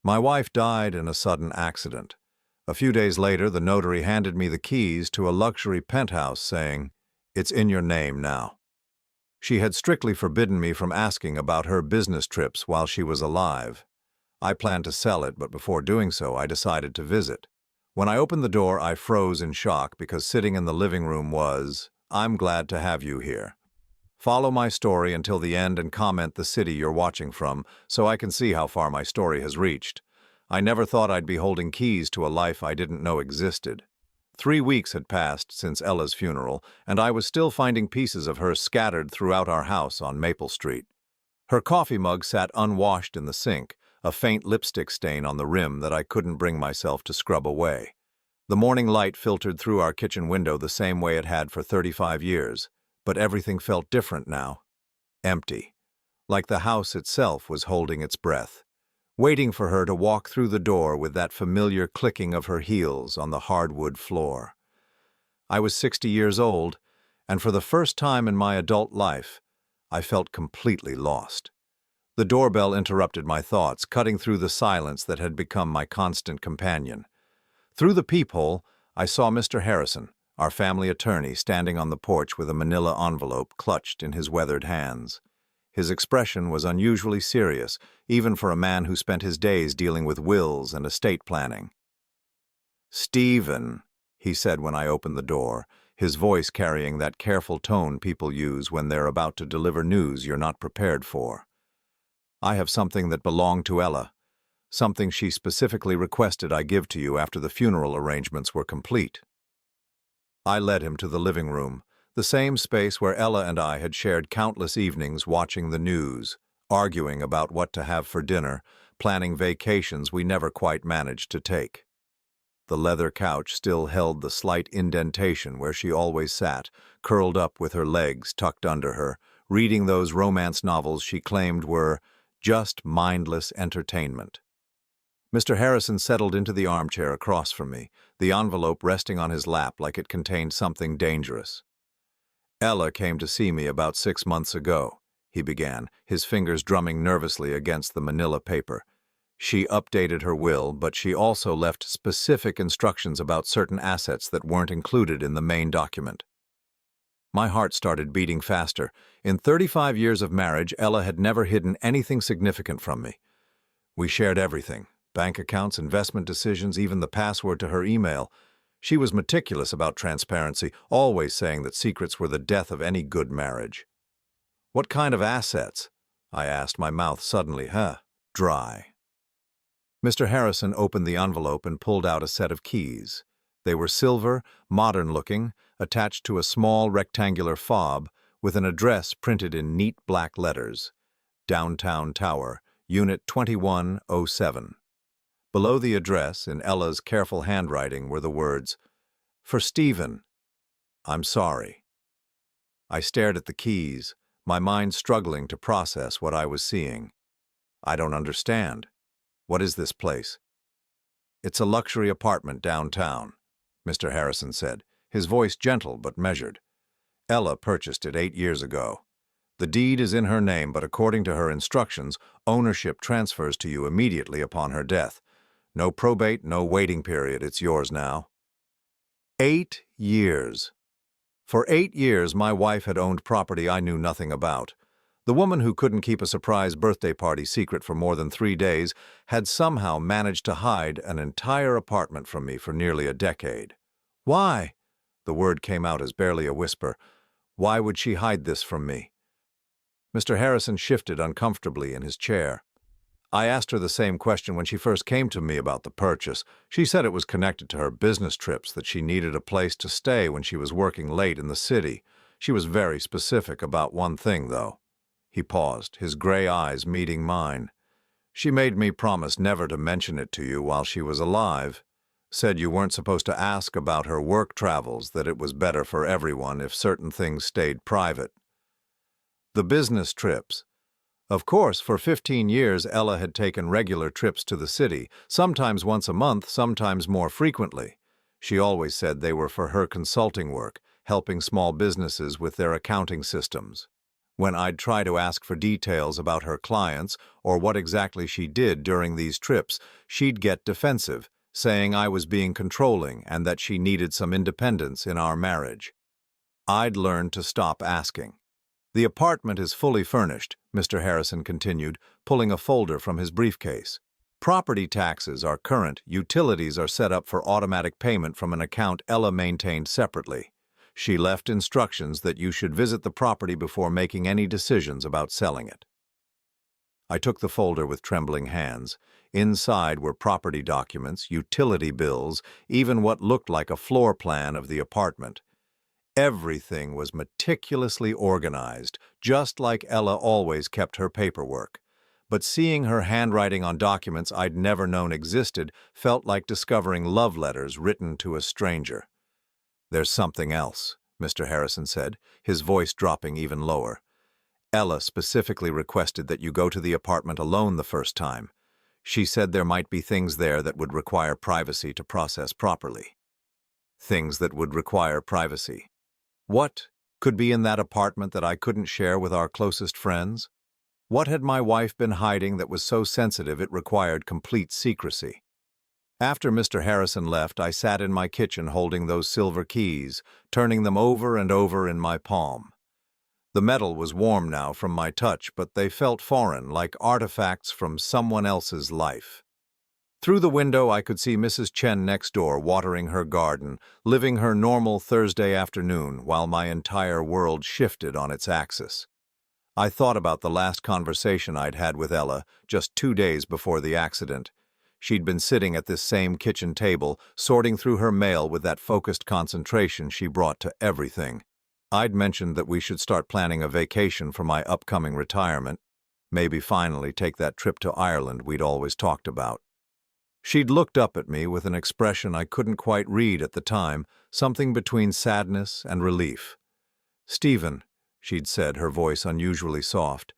My wife died in a sudden accident. A few days later, the notary handed me the keys to a luxury penthouse saying, "It's in your name now." She had strictly forbidden me from asking about her business trips while she was alive. I planned to sell it, but before doing so, I decided to visit. When I opened the door, I froze in shock because sitting in the living room was, "I'm glad to have you here. Follow my story until the end and comment the city you're watching from so I can see how far my story has reached. I never thought I'd be holding keys to a life I didn't know existed." 3 weeks had passed since Ella's funeral, and I was still finding pieces of her scattered throughout our house on Maple Street. Her coffee mug sat unwashed in the sink, a faint lipstick stain on the rim that I couldn't bring myself to scrub away. The morning light filtered through our kitchen window the same way it had for 35 years, but everything felt different now. Empty. Like the house itself was holding its breath, waiting for her to walk through the door with that familiar clicking of her heels on the hardwood floor. I was 60 years old, and for the first time in my adult life, I felt completely lost. The doorbell interrupted my thoughts, cutting through the silence that had become my constant companion. Through the peephole, I saw Mr. Harrison, our family attorney, standing on the porch with a manila envelope clutched in his weathered hands. His expression was unusually serious, even for a man who spent his days dealing with wills and estate planning. "Stephen," he said when I opened the door, his voice carrying that careful tone people use when they're about to deliver news you're not prepared for. "I have something that belonged to Ella, something she specifically requested I give to you after the funeral arrangements were complete." I led him to the living room, the same space where Ella and I had shared countless evenings watching the news, arguing about what to have for dinner, planning vacations we never quite managed to take. The leather couch still held the slight indentation where she always sat, curled up with her legs tucked under her, reading those romance novels she claimed were just mindless entertainment. Mr. Harrison settled into the armchair across from me, the envelope resting on his lap like it contained something dangerous. "Ella came to see me about 6 months ago," he began, his fingers drumming nervously against the manila paper. "She updated her will, but she also left specific instructions about certain assets that weren't included in the main document." My heart started beating faster. In 35 years of marriage, Ella had never hidden anything significant from me. We shared everything: bank accounts, investment decisions, even the password to her email. She was meticulous about transparency, always saying that secrets were the death of any good marriage. "What kind of assets?" I asked, my mouth suddenly dry. Mr. Harrison opened the envelope and pulled out a set of keys. They were silver, modern-looking, attached to a small rectangular fob with an address printed in neat black letters: Downtown Tower, Unit 2107. Below the address, in Ella's careful handwriting, were the words, "For Stephen. I'm sorry." I stared at the keys, my mind struggling to process what I was seeing. "I don't understand. What is this place?" "It's a luxury apartment downtown," Mr. Harrison said, his voice gentle but measured. "Ella purchased it 8 years ago. The deed is in her name, but according to her instructions, ownership transfers to you immediately upon her death. No probate, no waiting period. It's yours now." 8 years. For 8 years, my wife had owned property I knew nothing about. The woman who couldn't keep a surprise birthday party secret for more than 3 days had somehow managed to hide an entire apartment from me for nearly a decade. "Why?" The word came out as barely a whisper. "Why would she hide this from me?" Mr. Harrison shifted uncomfortably in his chair. "I asked her the same question when she first came to me about the purchase. She said it was connected to her business trips, that she needed a place to stay when she was working late in the city. She was very specific about one thing, though." He paused, his gray eyes meeting mine. "She made me promise never to mention it to you while she was alive. Said you weren't supposed to ask about her work travels, that it was better for everyone if certain things stayed private." The business trips. Of course, for 15 years, Ella had taken regular trips to the city, sometimes once a month, sometimes more frequently. She always said they were for her consulting work, helping small businesses with their accounting systems. When I'd try to ask for details about her clients or what exactly she did during these trips, she'd get defensive, saying I was being controlling and that she needed some independence in our marriage. I'd learned to stop asking. "The apartment is fully furnished," Mr. Harrison continued, pulling a folder from his briefcase. "Property taxes are current, utilities are set up for automatic payment from an account Ella maintained separately. She left instructions that you should visit the property before making any decisions about selling it." I took the folder with trembling hands. Inside were property documents, utility bills, even what looked like a floor plan of the apartment. Everything was meticulously organized, just like Ella always kept her paperwork. But seeing her handwriting on documents I'd never known existed felt like discovering love letters written to a stranger. "There's something else," Mr. Harrison said, his voice dropping even lower. "Ella specifically requested that you go to the apartment alone the first time. She said there might be things there that would require privacy to process properly." Things that would require privacy. What could be in that apartment that I couldn't share with our closest friends? What had my wife been hiding that was so sensitive it required complete secrecy? After Mr. Harrison left, I sat in my kitchen holding those silver keys, turning them over and over in my palm. The metal was warm now from my touch, but they felt foreign, like artifacts from someone else's life. Through the window, I could see Mrs. Chen next door watering her garden, living her normal Thursday afternoon while my entire world shifted on its axis. I thought about the last conversation I'd had with Ella just 2 days before the accident. She'd been sitting at this same kitchen table, sorting through her mail with that focused concentration she brought to everything. I'd mentioned that we should start planning a vacation for my upcoming retirement, maybe finally take that trip to Ireland we'd always talked about. She'd looked up at me with an expression I couldn't quite read at the time, something between sadness and relief. "Stephen," she'd said, her voice unusually soft,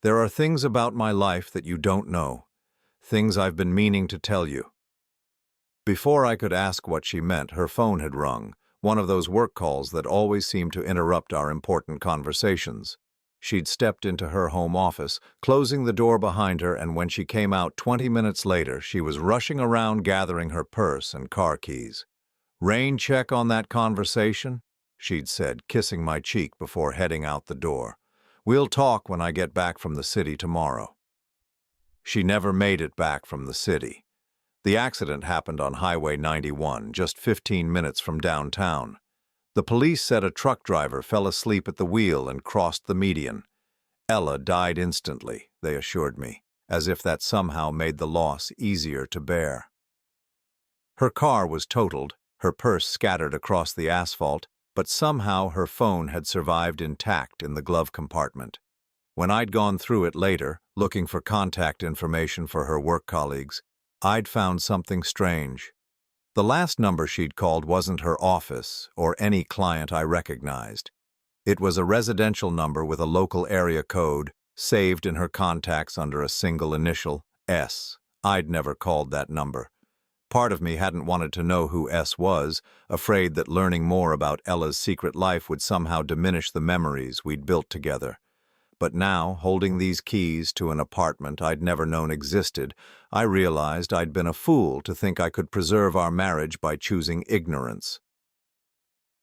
"there are things about my life that you don't know, things I've been meaning to tell you." Before I could ask what she meant, her phone had rung, one of those work calls that always seem to interrupt our important conversations. She'd stepped into her home office, closing the door behind her, and when she came out 20 minutes later, she was rushing around gathering her purse and car keys. "Rain check on that conversation?" she'd said, kissing my cheek before heading out the door. "We'll talk when I get back from the city tomorrow." She never made it back from the city. The accident happened on Highway 91, just 15 minutes from downtown. The police said a truck driver fell asleep at the wheel and crossed the median. Ella died instantly, they assured me, as if that somehow made the loss easier to bear. Her car was totaled, her purse scattered across the asphalt, but somehow her phone had survived intact in the glove compartment. When I'd gone through it later, looking for contact information for her work colleagues, I'd found something strange. The last number she'd called wasn't her office or any client I recognized. It was a residential number with a local area code, saved in her contacts under a single initial, S. I'd never called that number. Part of me hadn't wanted to know who S was, afraid that learning more about Ella's secret life would somehow diminish the memories we'd built together. But now, holding these keys to an apartment I'd never known existed, I realized I'd been a fool to think I could preserve our marriage by choosing ignorance.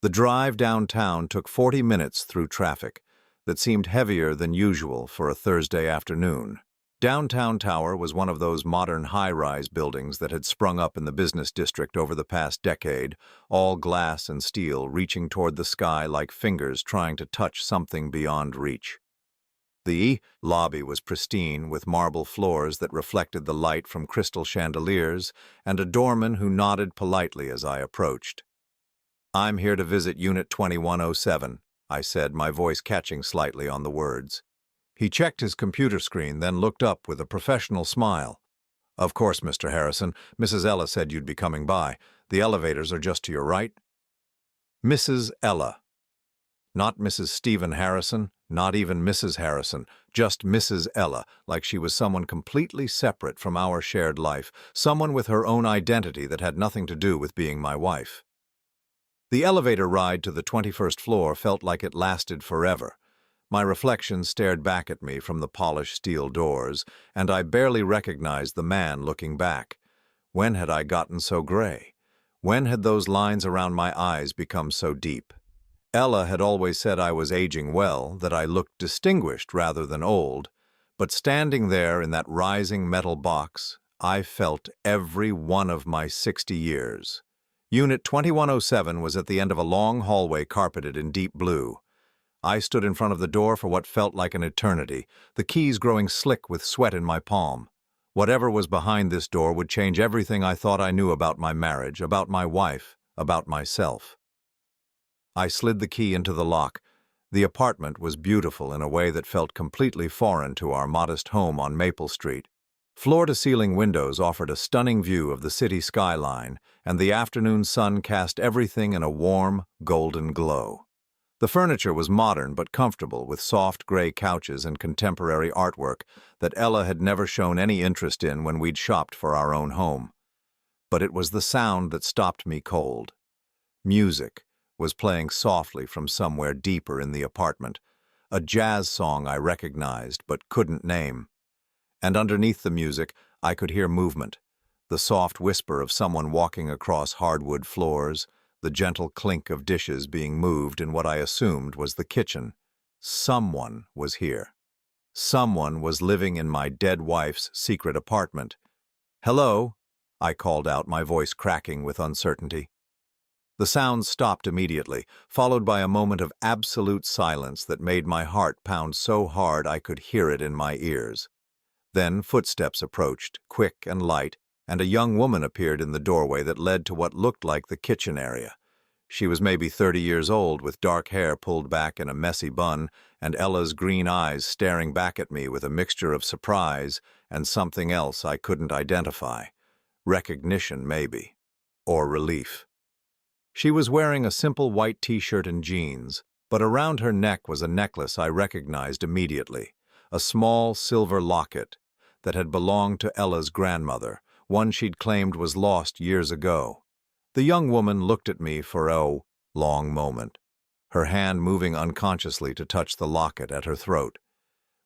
The drive downtown took 40 minutes through traffic that seemed heavier than usual for a Thursday afternoon. Downtown Tower was one of those modern high-rise buildings that had sprung up in the business district over the past decade, all glass and steel reaching toward the sky like fingers trying to touch something beyond reach. The lobby was pristine, with marble floors that reflected the light from crystal chandeliers, and a doorman who nodded politely as I approached. "I'm here to visit Unit 2107, I said, my voice catching slightly on the words. He checked his computer screen, then looked up with a professional smile. "Of course, Mr. Harrison. Mrs. Ella said you'd be coming by. The elevators are just to your right." Mrs. Ella. Not Mrs. Stephen Harrison, not even Mrs. Harrison, just Mrs. Ella, like she was someone completely separate from our shared life, someone with her own identity that had nothing to do with being my wife. The elevator ride to the 21st floor felt like it lasted forever. My reflection stared back at me from the polished steel doors, and I barely recognized the man looking back. When had I gotten so gray? When had those lines around my eyes become so deep? Ella had always said I was aging well, that I looked distinguished rather than old, but standing there in that rising metal box, I felt every one of my 60 years. Unit 2107 was at the end of a long hallway carpeted in deep blue. I stood in front of the door for what felt like an eternity, the keys growing slick with sweat in my palm. Whatever was behind this door would change everything I thought I knew about my marriage, about my wife, about myself. I slid the key into the lock. The apartment was beautiful in a way that felt completely foreign to our modest home on Maple Street. Floor-to-ceiling windows offered a stunning view of the city skyline, and the afternoon sun cast everything in a warm, golden glow. The furniture was modern but comfortable, with soft gray couches and contemporary artwork that Ella had never shown any interest in when we'd shopped for our own home. But it was the sound that stopped me cold. Music was playing softly from somewhere deeper in the apartment, a jazz song I recognized but couldn't name. And underneath the music, I could hear movement, the soft whisper of someone walking across hardwood floors, the gentle clink of dishes being moved in what I assumed was the kitchen. Someone was here. Someone was living in my dead wife's secret apartment. "Hello," I called out, my voice cracking with uncertainty. The sound stopped immediately, followed by a moment of absolute silence that made my heart pound so hard I could hear it in my ears. Then footsteps approached, quick and light, and a young woman appeared in the doorway that led to what looked like the kitchen area. She was maybe 30 years old, with dark hair pulled back in a messy bun, and Ella's green eyes staring back at me with a mixture of surprise and something else I couldn't identify. Recognition, maybe. Or relief. She was wearing a simple white t-shirt and jeans, but around her neck was a necklace I recognized immediately, a small silver locket that had belonged to Ella's grandmother, one she'd claimed was lost years ago. The young woman looked at me for a long moment, her hand moving unconsciously to touch the locket at her throat.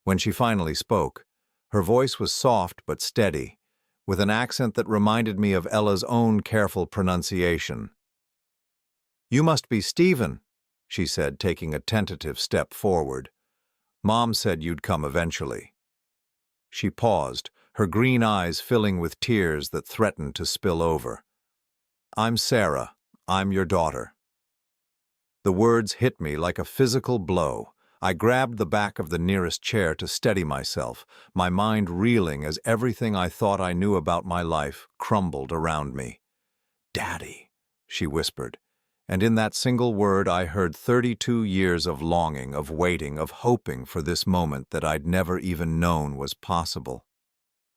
When she finally spoke, her voice was soft but steady, with an accent that reminded me of Ella's own careful pronunciation. "You must be Stephen," she said, taking a tentative step forward. "Mom said you'd come eventually." She paused, her green eyes filling with tears that threatened to spill over. "I'm Sarah. I'm your daughter." The words hit me like a physical blow. I grabbed the back of the nearest chair to steady myself, my mind reeling as everything I thought I knew about my life crumbled around me. "Daddy," she whispered. And in that single word I heard 32 years of longing, of waiting, of hoping for this moment that I'd never even known was possible.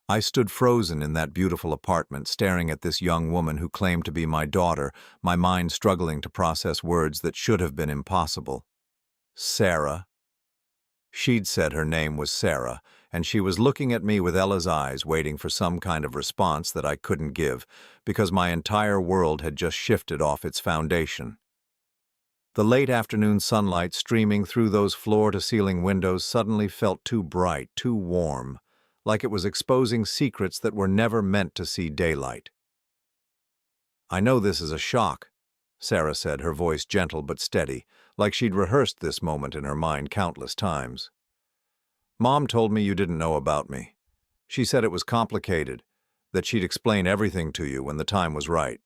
I stood frozen in that beautiful apartment, staring at this young woman who claimed to be my daughter, my mind struggling to process words that should have been impossible. Sarah. She'd said her name was Sarah, and she was looking at me with Ella's eyes, waiting for some kind of response that I couldn't give, because my entire world had just shifted off its foundation. The late afternoon sunlight streaming through those floor-to-ceiling windows suddenly felt too bright, too warm, like it was exposing secrets that were never meant to see daylight. "I know this is a shock," Sarah said, her voice gentle but steady, like she'd rehearsed this moment in her mind countless times. "Mom told me you didn't know about me. She said it was complicated, that she'd explain everything to you when the time was right."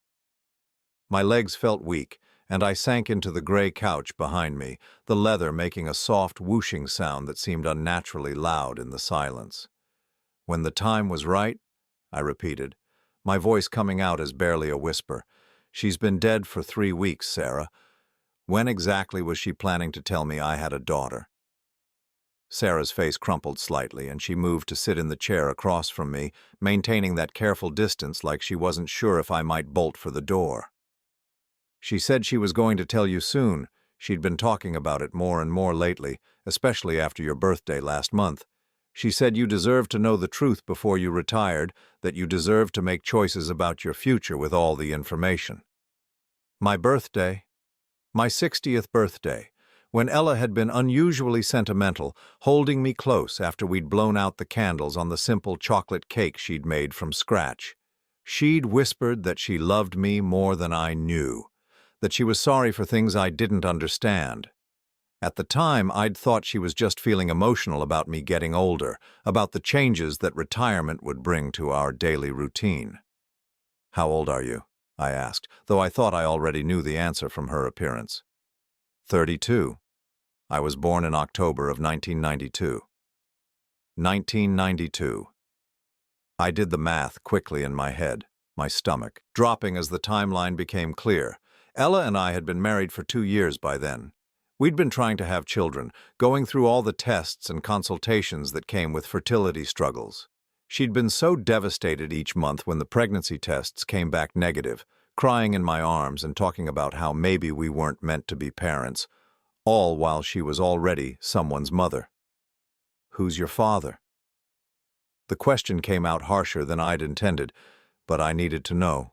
My legs felt weak, and I sank into the gray couch behind me, the leather making a soft whooshing sound that seemed unnaturally loud in the silence. "When the time was right?" I repeated, my voice coming out as barely a whisper. "She's been dead for 3 weeks, Sarah. When exactly was she planning to tell me I had a daughter?" Sarah's face crumpled slightly, and she moved to sit in the chair across from me, maintaining that careful distance like she wasn't sure if I might bolt for the door. "She said she was going to tell you soon. She'd been talking about it more and more lately, especially after your birthday last month. She said you deserved to know the truth before you retired, that you deserved to make choices about your future with all the information." "My birthday? My 60th birthday, when Ella had been unusually sentimental, holding me close after we'd blown out the candles on the simple chocolate cake she'd made from scratch. She'd whispered that she loved me more than I knew, that she was sorry for things I didn't understand. At the time, I'd thought she was just feeling emotional about me getting older, about the changes that retirement would bring to our daily routine. "How old are you?" I asked, though I thought I already knew the answer from her appearance. 32. I was born in October of 1992. 1992. I did the math quickly in my head, my stomach dropping as the timeline became clear. Ella and I had been married for 2 years by then. We'd been trying to have children, going through all the tests and consultations that came with fertility struggles. She'd been so devastated each month when the pregnancy tests came back negative, crying in my arms and talking about how maybe we weren't meant to be parents, all while she was already someone's mother. "Who's your father?" The question came out harsher than I'd intended, but I needed to know.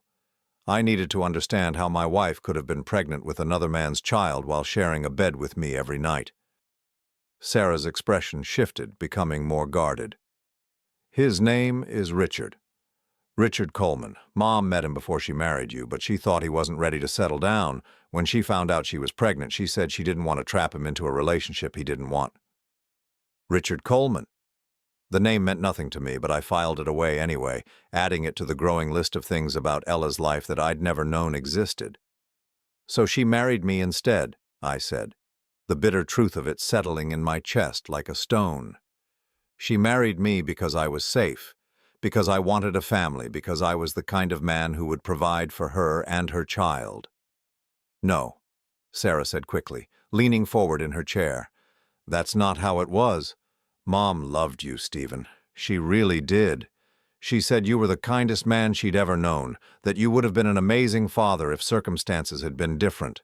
I needed to understand how my wife could have been pregnant with another man's child while sharing a bed with me every night. Sarah's expression shifted, becoming more guarded. "His name is Richard. Richard Coleman. Mom met him before she married you, but she thought he wasn't ready to settle down. When she found out she was pregnant, she said she didn't want to trap him into a relationship he didn't want." Richard Coleman. The name meant nothing to me, but I filed it away anyway, adding it to the growing list of things about Ella's life that I'd never known existed. "So she married me instead," I said, the bitter truth of it settling in my chest like a stone. "She married me because I was safe, because I wanted a family, because I was the kind of man who would provide for her and her child." "No," Sarah said quickly, leaning forward in her chair. "That's not how it was. Mom loved you, Stephen. She really did. She said you were the kindest man she'd ever known, that you would have been an amazing father if circumstances had been different."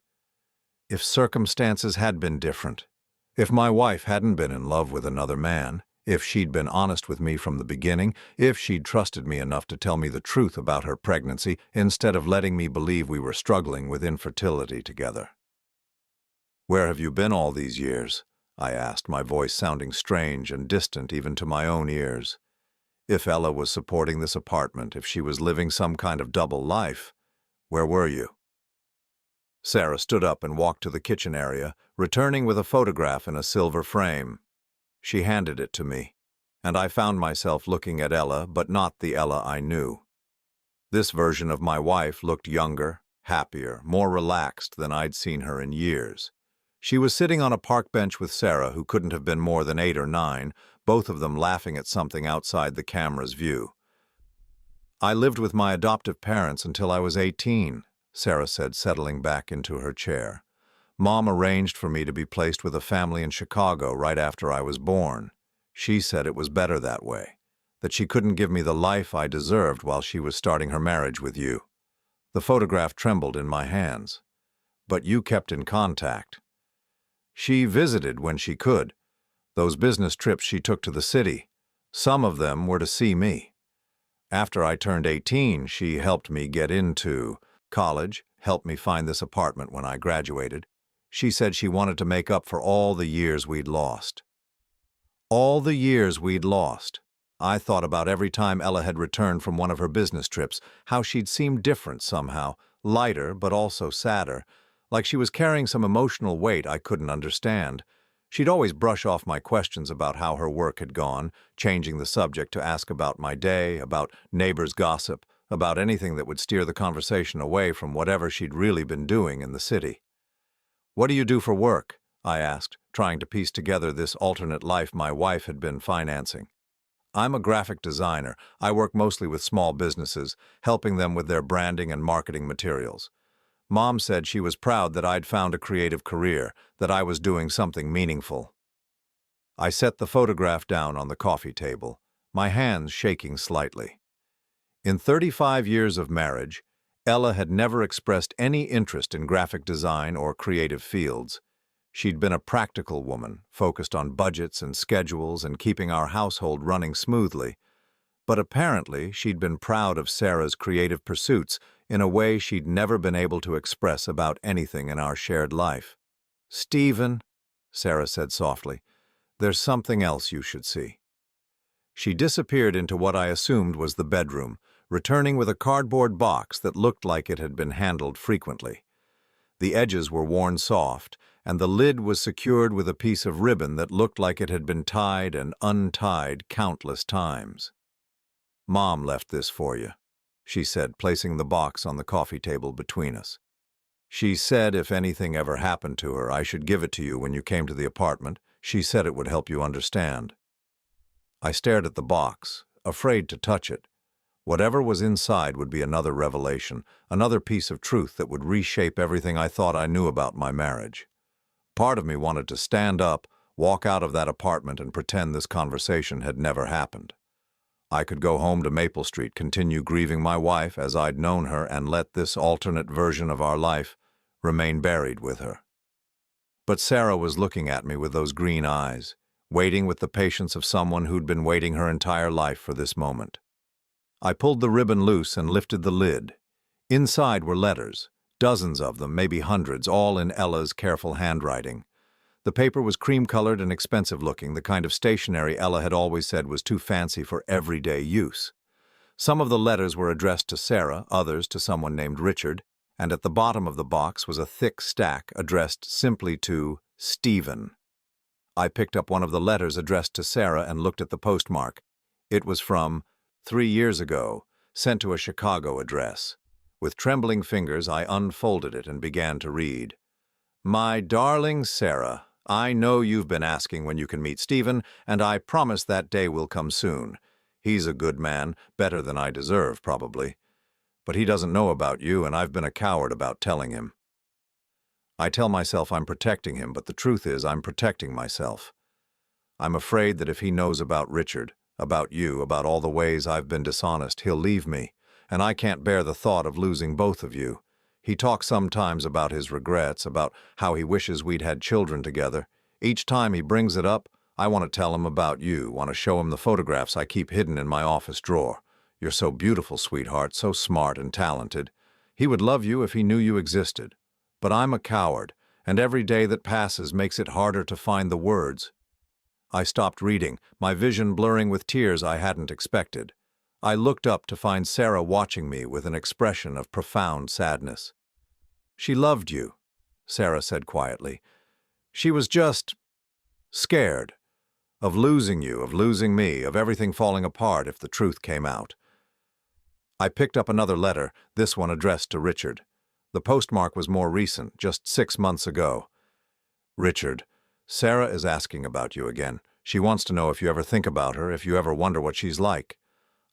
If circumstances had been different. If my wife hadn't been in love with another man, if she'd been honest with me from the beginning, if she'd trusted me enough to tell me the truth about her pregnancy instead of letting me believe we were struggling with infertility together. "Where have you been all these years?" I asked, my voice sounding strange and distant even to my own ears. If Ella was supporting this apartment, if she was living some kind of double life, where were you? Sarah stood up and walked to the kitchen area, returning with a photograph in a silver frame. She handed it to me, and I found myself looking at Ella, but not the Ella I knew. This version of my wife looked younger, happier, more relaxed than I'd seen her in years. She was sitting on a park bench with Sarah, who couldn't have been more than 8 or 9, both of them laughing at something outside the camera's view. "I lived with my adoptive parents until I was 18, Sarah said, settling back into her chair. "Mom arranged for me to be placed with a family in Chicago right after I was born. She said it was better that way, that she couldn't give me the life I deserved while she was starting her marriage with you." The photograph trembled in my hands. "But you kept in contact." "She visited when she could. Those business trips she took to the city, some of them were to see me. After I turned 18, she helped me get into college, helped me find this apartment when I graduated. She said she wanted to make up for all the years we'd lost." All the years we'd lost. I thought about every time Ella had returned from one of her business trips, how she'd seemed different somehow, lighter but also sadder, like she was carrying some emotional weight I couldn't understand. She'd always brush off my questions about how her work had gone, changing the subject to ask about my day, about neighbors' gossip, about anything that would steer the conversation away from whatever she'd really been doing in the city. "What do you do for work?" I asked, trying to piece together this alternate life my wife had been financing. "I'm a graphic designer. I work mostly with small businesses, helping them with their branding and marketing materials." Mom said she was proud that I'd found a creative career, that I was doing something meaningful. I set the photograph down on the coffee table, my hands shaking slightly. In 35 years of marriage, Ella had never expressed any interest in graphic design or creative fields. She'd been a practical woman, focused on budgets and schedules and keeping our household running smoothly. But apparently, she'd been proud of Sarah's creative pursuits in a way she'd never been able to express about anything in our shared life. "Stephen," Sarah said softly. "There's something else you should see." She disappeared into what I assumed was the bedroom, returning with a cardboard box that looked like it had been handled frequently. The edges were worn soft, and the lid was secured with a piece of ribbon that looked like it had been tied and untied countless times. "Mom left this for you," she said, placing the box on the coffee table between us. "She said if anything ever happened to her, I should give it to you when you came to the apartment. She said it would help you understand." I stared at the box, afraid to touch it. Whatever was inside would be another revelation, another piece of truth that would reshape everything I thought I knew about my marriage. Part of me wanted to stand up, walk out of that apartment, and pretend this conversation had never happened. I could go home to Maple Street, continue grieving my wife as I'd known her, and let this alternate version of our life remain buried with her. But Sarah was looking at me with those green eyes, waiting with the patience of someone who'd been waiting her entire life for this moment. I pulled the ribbon loose and lifted the lid. Inside were letters, dozens of them, maybe hundreds, all in Ella's careful handwriting. The paper was cream-colored and expensive-looking, the kind of stationery Ella had always said was too fancy for everyday use. Some of the letters were addressed to Sarah, others to someone named Richard, and at the bottom of the box was a thick stack addressed simply to Stephen. I picked up one of the letters addressed to Sarah and looked at the postmark. It was from 3 years ago, sent to a Chicago address. With trembling fingers, I unfolded it and began to read. "My darling Sarah, I know you've been asking when you can meet Stephen, and I promise that day will come soon. He's a good man, better than I deserve, probably. But he doesn't know about you, and I've been a coward about telling him. I tell myself I'm protecting him, but the truth is I'm protecting myself. I'm afraid that if he knows about Richard, about you, about all the ways I've been dishonest, he'll leave me, and I can't bear the thought of losing both of you. He talks sometimes about his regrets, about how he wishes we'd had children together. Each time he brings it up, I want to tell him about you, want to show him the photographs I keep hidden in my office drawer. You're so beautiful, sweetheart, so smart and talented. He would love you if he knew you existed. But I'm a coward, and every day that passes makes it harder to find the words." I stopped reading, my vision blurring with tears I hadn't expected. I looked up to find Sarah watching me with an expression of profound sadness. "She loved you," Sarah said quietly. "She was just scared of losing you, of losing me, of everything falling apart if the truth came out." I picked up another letter, this one addressed to Richard. The postmark was more recent, just 6 months ago. "Richard, Sarah is asking about you again. She wants to know if you ever think about her, if you ever wonder what she's like.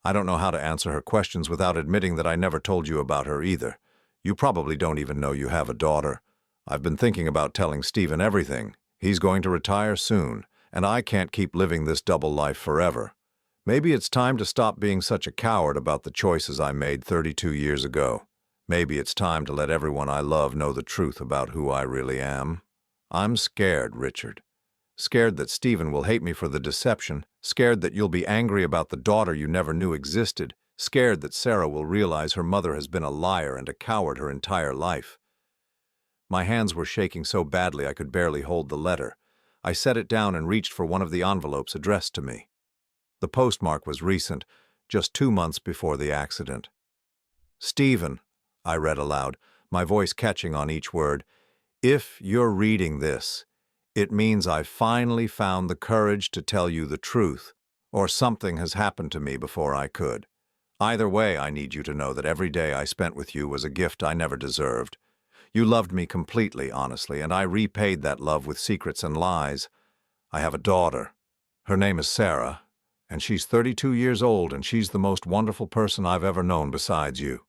I don't know how to answer her questions without admitting that I never told you about her either. You probably don't even know you have a daughter. I've been thinking about telling Stephen everything. He's going to retire soon, and I can't keep living this double life forever. Maybe it's time to stop being such a coward about the choices I made 32 years ago. Maybe it's time to let everyone I love know the truth about who I really am. I'm scared, Richard. Scared that Stephen will hate me for the deception, scared that you'll be angry about the daughter you never knew existed, scared that Sarah will realize her mother has been a liar and a coward her entire life." My hands were shaking so badly I could barely hold the letter. I set it down and reached for one of the envelopes addressed to me. The postmark was recent, just 2 months before the accident. "Stephen," I read aloud, my voice catching on each word, "if you're reading this, it means I've finally found the courage to tell you the truth, or something has happened to me before I could. Either way, I need you to know that every day I spent with you was a gift I never deserved. You loved me completely, honestly, and I repaid that love with secrets and lies. I have a daughter. Her name is Sarah, and she's 32 years old, and she's the most wonderful person I've ever known besides you.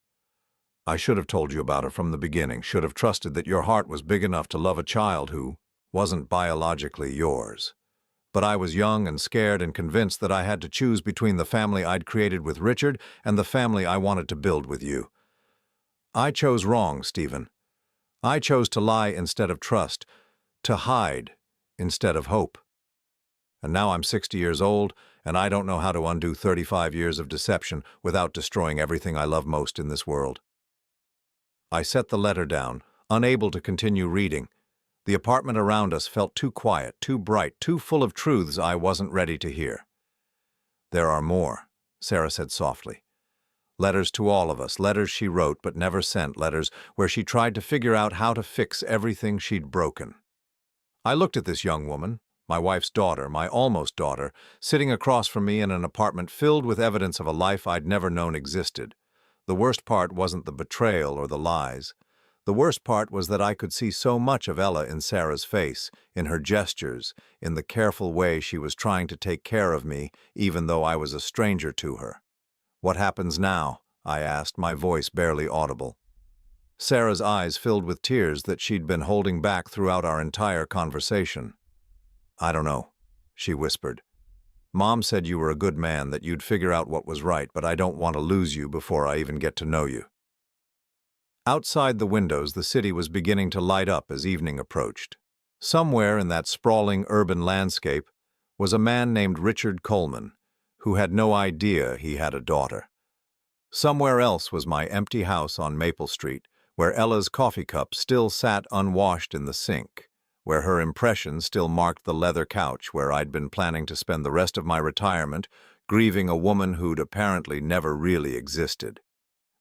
I should have told you about her from the beginning, should have trusted that your heart was big enough to love a child who wasn't biologically yours. But I was young and scared and convinced that I had to choose between the family I'd created with Richard and the family I wanted to build with you. I chose wrong, Stephen. I chose to lie instead of trust, to hide instead of hope. And now I'm 60 years old, and I don't know how to undo 35 years of deception without destroying everything I love most in this world." I set the letter down, unable to continue reading. The apartment around us felt too quiet, too bright, too full of truths I wasn't ready to hear. "There are more," Sarah said softly. "Letters to all of us, letters she wrote but never sent, letters where she tried to figure out how to fix everything she'd broken." I looked at this young woman, my wife's daughter, my almost daughter, sitting across from me in an apartment filled with evidence of a life I'd never known existed. The worst part wasn't the betrayal or the lies. The worst part was that I could see so much of Ella in Sarah's face, in her gestures, in the careful way she was trying to take care of me, even though I was a stranger to her. "What happens now?" I asked, my voice barely audible. Sarah's eyes filled with tears that she'd been holding back throughout our entire conversation. "I don't know," she whispered. "Mom said you were a good man, that you'd figure out what was right, but I don't want to lose you before I even get to know you." Outside the windows, the city was beginning to light up as evening approached. Somewhere in that sprawling urban landscape was a man named Richard Coleman, who had no idea he had a daughter. Somewhere else was my empty house on Maple Street, where Ella's coffee cup still sat unwashed in the sink, where her impression still marked the leather couch where I'd been planning to spend the rest of my retirement, grieving a woman who'd apparently never really existed.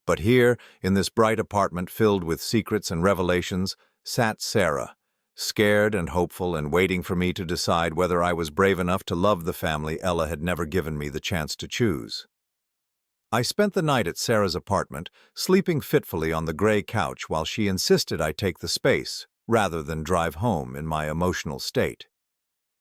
But here, in this bright apartment filled with secrets and revelations, sat Sarah, scared and hopeful and waiting for me to decide whether I was brave enough to love the family Ella had never given me the chance to choose. I spent the night at Sarah's apartment, sleeping fitfully on the gray couch while she insisted I take the space, rather than drive home in my emotional state.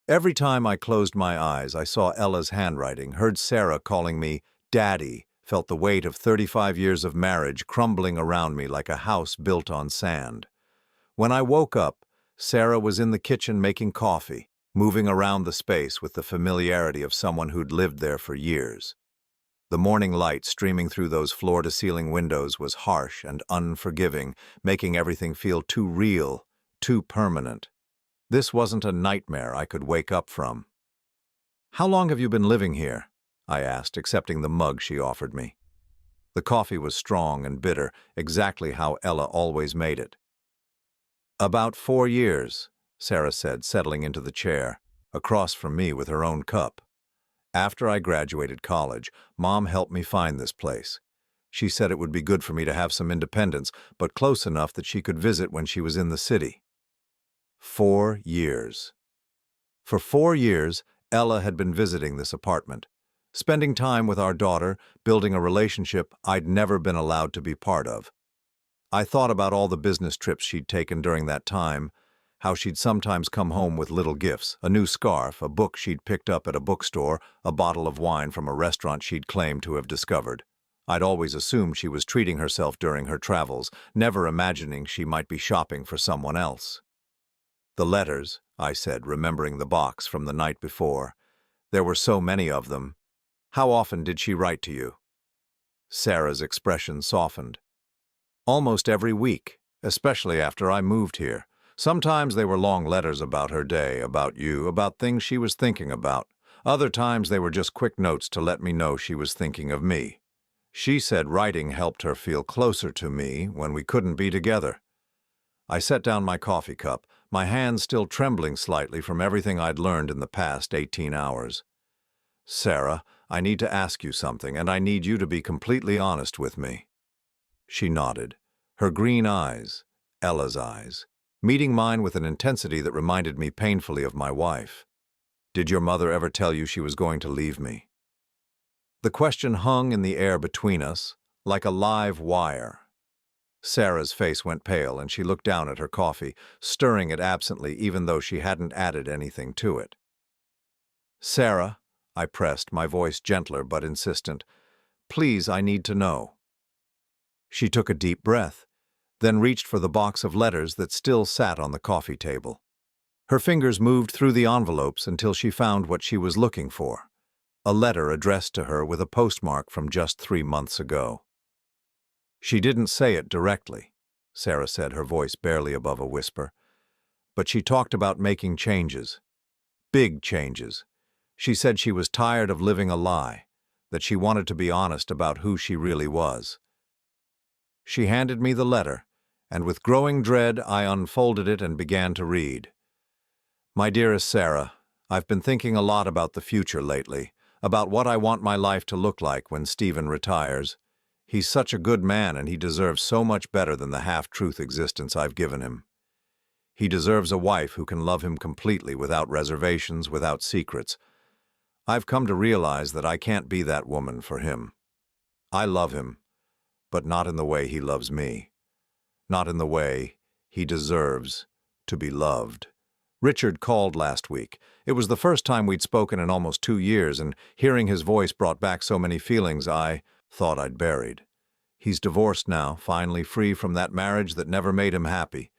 Every time I closed my eyes, I saw Ella's handwriting, heard Sarah calling me Daddy, felt the weight of 35 years of marriage crumbling around me like a house built on sand. When I woke up, Sarah was in the kitchen making coffee, moving around the space with the familiarity of someone who'd lived there for years. The morning light streaming through those floor-to-ceiling windows was harsh and unforgiving, making everything feel too real, too permanent. This wasn't a nightmare I could wake up from. "How long have you been living here?" I asked, accepting the mug she offered me. The coffee was strong and bitter, exactly how Ella always made it. "About 4 years," Sarah said, settling into the chair, across from me with her own cup. "After I graduated college, Mom helped me find this place. She said it would be good for me to have some independence, but close enough that she could visit when she was in the city." 4 years. For 4 years, Ella had been visiting this apartment, spending time with our daughter, building a relationship I'd never been allowed to be part of. I thought about all the business trips she'd taken during that time, how she'd sometimes come home with little gifts, a new scarf, a book she'd picked up at a bookstore, a bottle of wine from a restaurant she'd claimed to have discovered. I'd always assumed she was treating herself during her travels, never imagining she might be shopping for someone else. "The letters," I said, remembering the box from the night before. "There were so many of them. How often did she write to you?" Sarah's expression softened. "Almost every week, especially after I moved here. Sometimes they were long letters about her day, about you, about things she was thinking about. Other times they were just quick notes to let me know she was thinking of me. She said writing helped her feel closer to me when we couldn't be together." I set down my coffee cup, my hands still trembling slightly from everything I'd learned in the past 18 hours. "Sarah, I need to ask you something, and I need you to be completely honest with me." She nodded, her green eyes, Ella's eyes, meeting mine with an intensity that reminded me painfully of my wife. "Did your mother ever tell you she was going to leave me?" The question hung in the air between us, like a live wire. Sarah's face went pale, and she looked down at her coffee, stirring it absently even though she hadn't added anything to it. "Sarah," I pressed, my voice gentler but insistent, "please, I need to know." She took a deep breath, then reached for the box of letters that still sat on the coffee table. Her fingers moved through the envelopes until she found what she was looking for, a letter addressed to her with a postmark from just 3 months ago. "She didn't say it directly," Sarah said, her voice barely above a whisper, "but she talked about making changes. Big changes. She said she was tired of living a lie, that she wanted to be honest about who she really was." She handed me the letter, and with growing dread I unfolded it and began to read. My dearest Sarah, I've been thinking a lot about the future lately, about what I want my life to look like when Stephen retires. He's such a good man and he deserves so much better than the half-truth existence I've given him. He deserves a wife who can love him completely without reservations, without secrets. I've come to realize that I can't be that woman for him. I love him, but not in the way he loves me. Not in the way he deserves to be loved. Richard called last week. It was the first time we'd spoken in almost 2 years, and hearing his voice brought back so many feelings I thought I'd buried. He's divorced now, finally free from that marriage that never made him happy.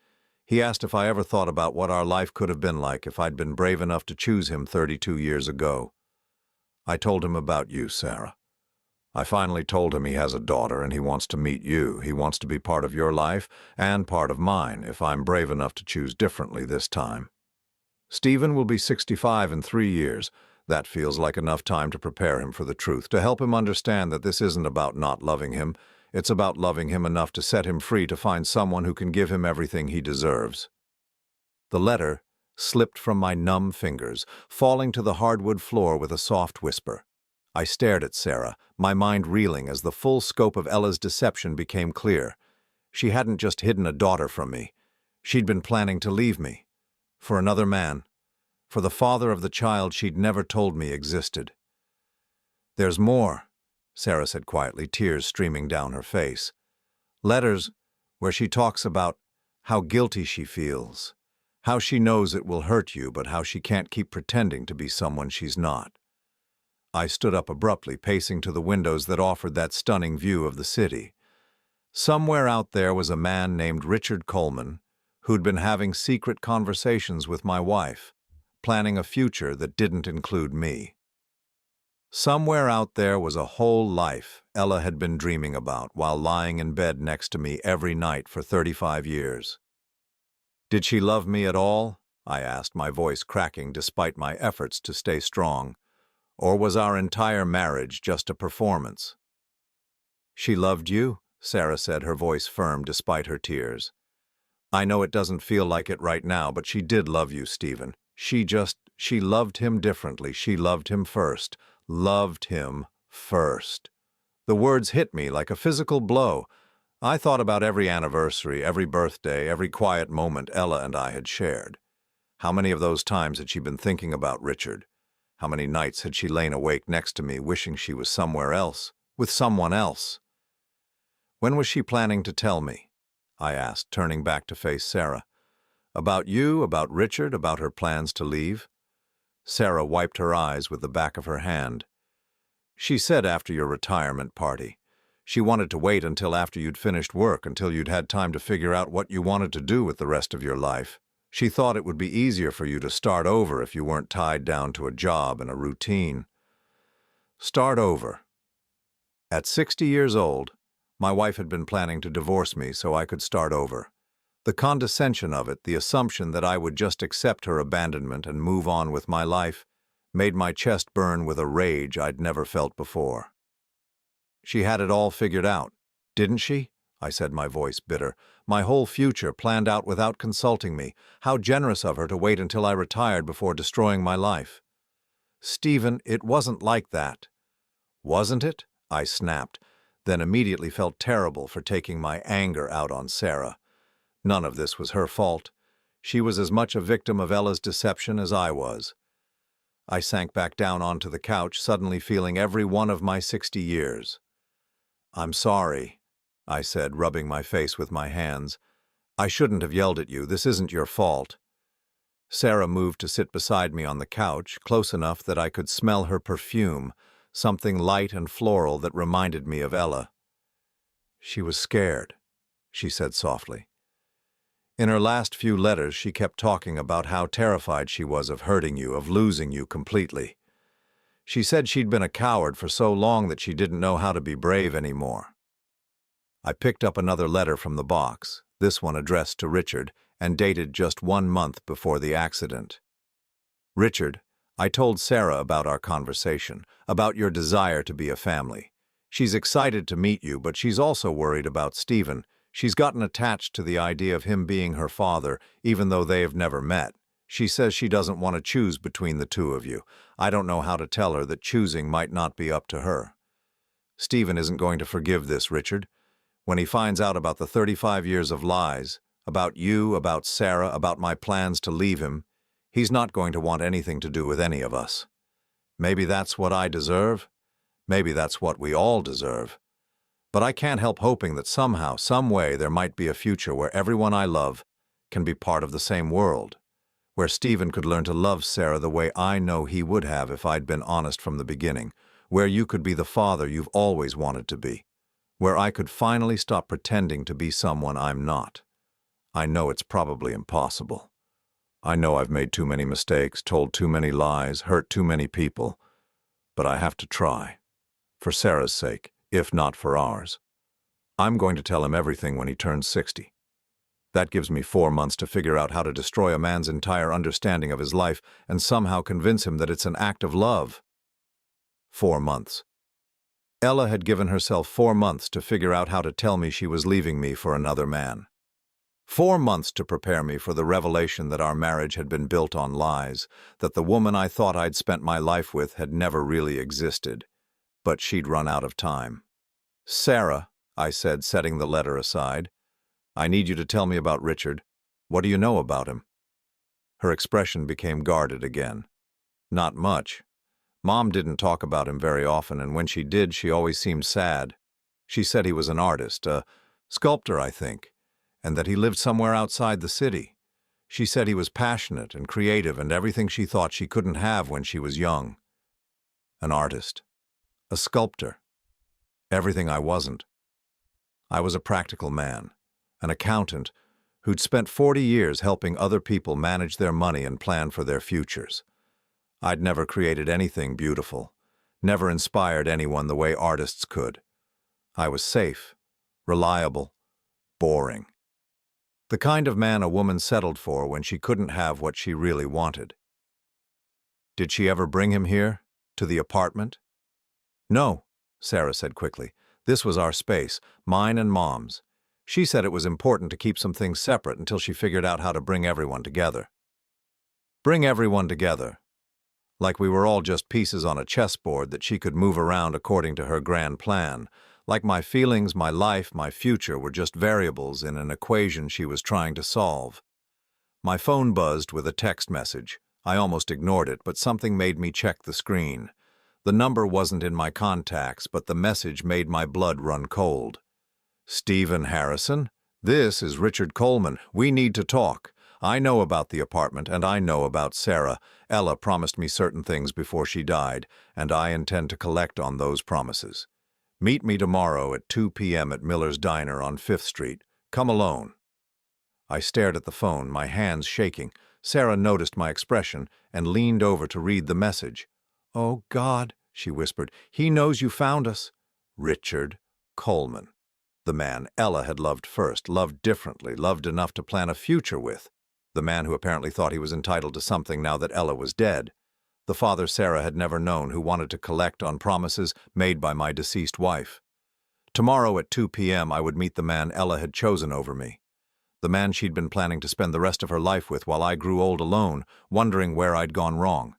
He asked if I ever thought about what our life could have been like if I'd been brave enough to choose him 32 years ago. I told him about you, Sarah. I finally told him he has a daughter and he wants to meet you. He wants to be part of your life and part of mine if I'm brave enough to choose differently this time. Stephen will be 65 in 3 years. That feels like enough time to prepare him for the truth, to help him understand that this isn't about not loving him. It's about loving him enough to set him free to find someone who can give him everything he deserves. The letter slipped from my numb fingers, falling to the hardwood floor with a soft whisper. I stared at Sarah, my mind reeling as the full scope of Ella's deception became clear. She hadn't just hidden a daughter from me. She'd been planning to leave me. For another man. For the father of the child she'd never told me existed. There's more, Sarah said quietly, tears streaming down her face. Letters where she talks about how guilty she feels, how she knows it will hurt you, but how she can't keep pretending to be someone she's not. I stood up abruptly, pacing to the windows that offered that stunning view of the city. Somewhere out there was a man named Richard Coleman, who'd been having secret conversations with my wife, planning a future that didn't include me. Somewhere out there was a whole life Ella had been dreaming about while lying in bed next to me every night for 35 years. Did she love me at all? I asked, my voice cracking despite my efforts to stay strong. Or was our entire marriage just a performance? She loved you, Sarah said, her voice firm despite her tears. I know it doesn't feel like it right now, but she did love you, Stephen. She loved him differently. She loved him first. Loved him first. The words hit me like a physical blow. I thought about every anniversary, every birthday, every quiet moment Ella and I had shared. How many of those times had she been thinking about Richard? How many nights had she lain awake next to me, wishing she was somewhere else, with someone else? When was she planning to tell me? I asked, turning back to face Sarah. About you, about Richard, about her plans to leave? Sarah wiped her eyes with the back of her hand. She said after your retirement party. She wanted to wait until after you'd finished work, until you'd had time to figure out what you wanted to do with the rest of your life. She thought it would be easier for you to start over if you weren't tied down to a job and a routine. Start over. At 60 years old, my wife had been planning to divorce me so I could start over. The condescension of it, the assumption that I would just accept her abandonment and move on with my life, made my chest burn with a rage I'd never felt before. She had it all figured out, didn't she? I said, my voice bitter. My whole future planned out without consulting me. How generous of her to wait until I retired before destroying my life. Stephen, it wasn't like that. Wasn't it? I snapped, then immediately felt terrible for taking my anger out on Sarah. None of this was her fault. She was as much a victim of Ella's deception as I was. I sank back down onto the couch, suddenly feeling every one of my 60 years. I'm sorry, I said, rubbing my face with my hands. I shouldn't have yelled at you. This isn't your fault. Sarah moved to sit beside me on the couch, close enough that I could smell her perfume, something light and floral that reminded me of Ella. She was scared, she said softly. In her last few letters, she kept talking about how terrified she was of hurting you, of losing you completely. She said she'd been a coward for so long that she didn't know how to be brave anymore. I picked up another letter from the box, this one addressed to Richard, and dated just 1 month before the accident. Richard, I told Sarah about our conversation, about your desire to be a family. She's excited to meet you, but she's also worried about Stephen. She's gotten attached to the idea of him being her father, even though they have never met. She says she doesn't want to choose between the two of you. I don't know how to tell her that choosing might not be up to her. Stephen isn't going to forgive this, Richard. When he finds out about the 35 years of lies, about you, about Sarah, about my plans to leave him, he's not going to want anything to do with any of us. Maybe that's what I deserve. Maybe that's what we all deserve. But I can't help hoping that somehow, some way, there might be a future where everyone I love can be part of the same world, where Stephen could learn to love Sarah the way I know he would have if I'd been honest from the beginning, where you could be the father you've always wanted to be, where I could finally stop pretending to be someone I'm not. I know it's probably impossible. I know I've made too many mistakes, told too many lies, hurt too many people, but I have to try. For Sarah's sake, if not for ours. I'm going to tell him everything when he turns 60. That gives me 4 months to figure out how to destroy a man's entire understanding of his life and somehow convince him that it's an act of love. 4 months. Ella had given herself 4 months to figure out how to tell me she was leaving me for another man. 4 months to prepare me for the revelation that our marriage had been built on lies, that the woman I thought I'd spent my life with had never really existed. But she'd run out of time. Sarah, I said, setting the letter aside, I need you to tell me about Richard. What do you know about him? Her expression became guarded again. Not much. Mom didn't talk about him very often, and when she did, she always seemed sad. She said he was an artist, a sculptor, I think, and that he lived somewhere outside the city. She said he was passionate and creative and everything she thought she couldn't have when she was young. An artist. A sculptor. Everything I wasn't. I was a practical man, an accountant who'd spent 40 years helping other people manage their money and plan for their futures. I'd never created anything beautiful, never inspired anyone the way artists could. I was safe, reliable, boring. The kind of man a woman settled for when she couldn't have what she really wanted. Did she ever bring him here, to the apartment? No, Sarah said quickly. This was our space, mine and Mom's. She said it was important to keep some things separate until she figured out how to bring everyone together. Bring everyone together. Like we were all just pieces on a chessboard that she could move around according to her grand plan. Like my feelings, my life, my future were just variables in an equation she was trying to solve. My phone buzzed with a text message. I almost ignored it, but something made me check the screen. The number wasn't in my contacts, but the message made my blood run cold. Stephen Harrison, this is Richard Coleman. We need to talk. I know about the apartment, and I know about Sarah. Ella promised me certain things before she died, and I intend to collect on those promises. Meet me tomorrow at 2 p.m. at Miller's Diner on 5th Street. Come alone. I stared at the phone, my hands shaking. Sarah noticed my expression and leaned over to read the message. "Oh, God," she whispered, "he knows you found us." Richard Coleman. The man Ella had loved first, loved differently, loved enough to plan a future with. The man who apparently thought he was entitled to something now that Ella was dead. The father Sarah had never known, who wanted to collect on promises made by my deceased wife. Tomorrow at 2 p.m. I would meet the man Ella had chosen over me. The man she'd been planning to spend the rest of her life with while I grew old alone, wondering where I'd gone wrong.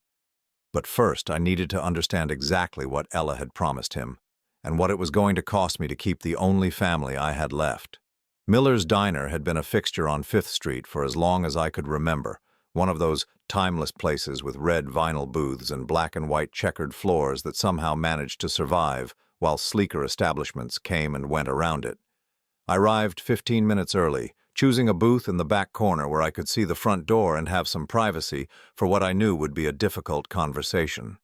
But first, I needed to understand exactly what Ella had promised him, and what it was going to cost me to keep the only family I had left. Miller's Diner had been a fixture on 5th Street for as long as I could remember, one of those timeless places with red vinyl booths and black and white checkered floors that somehow managed to survive while sleeker establishments came and went around it. I arrived 15 minutes early, choosing a booth in the back corner where I could see the front door and have some privacy for what I knew would be a difficult conversation.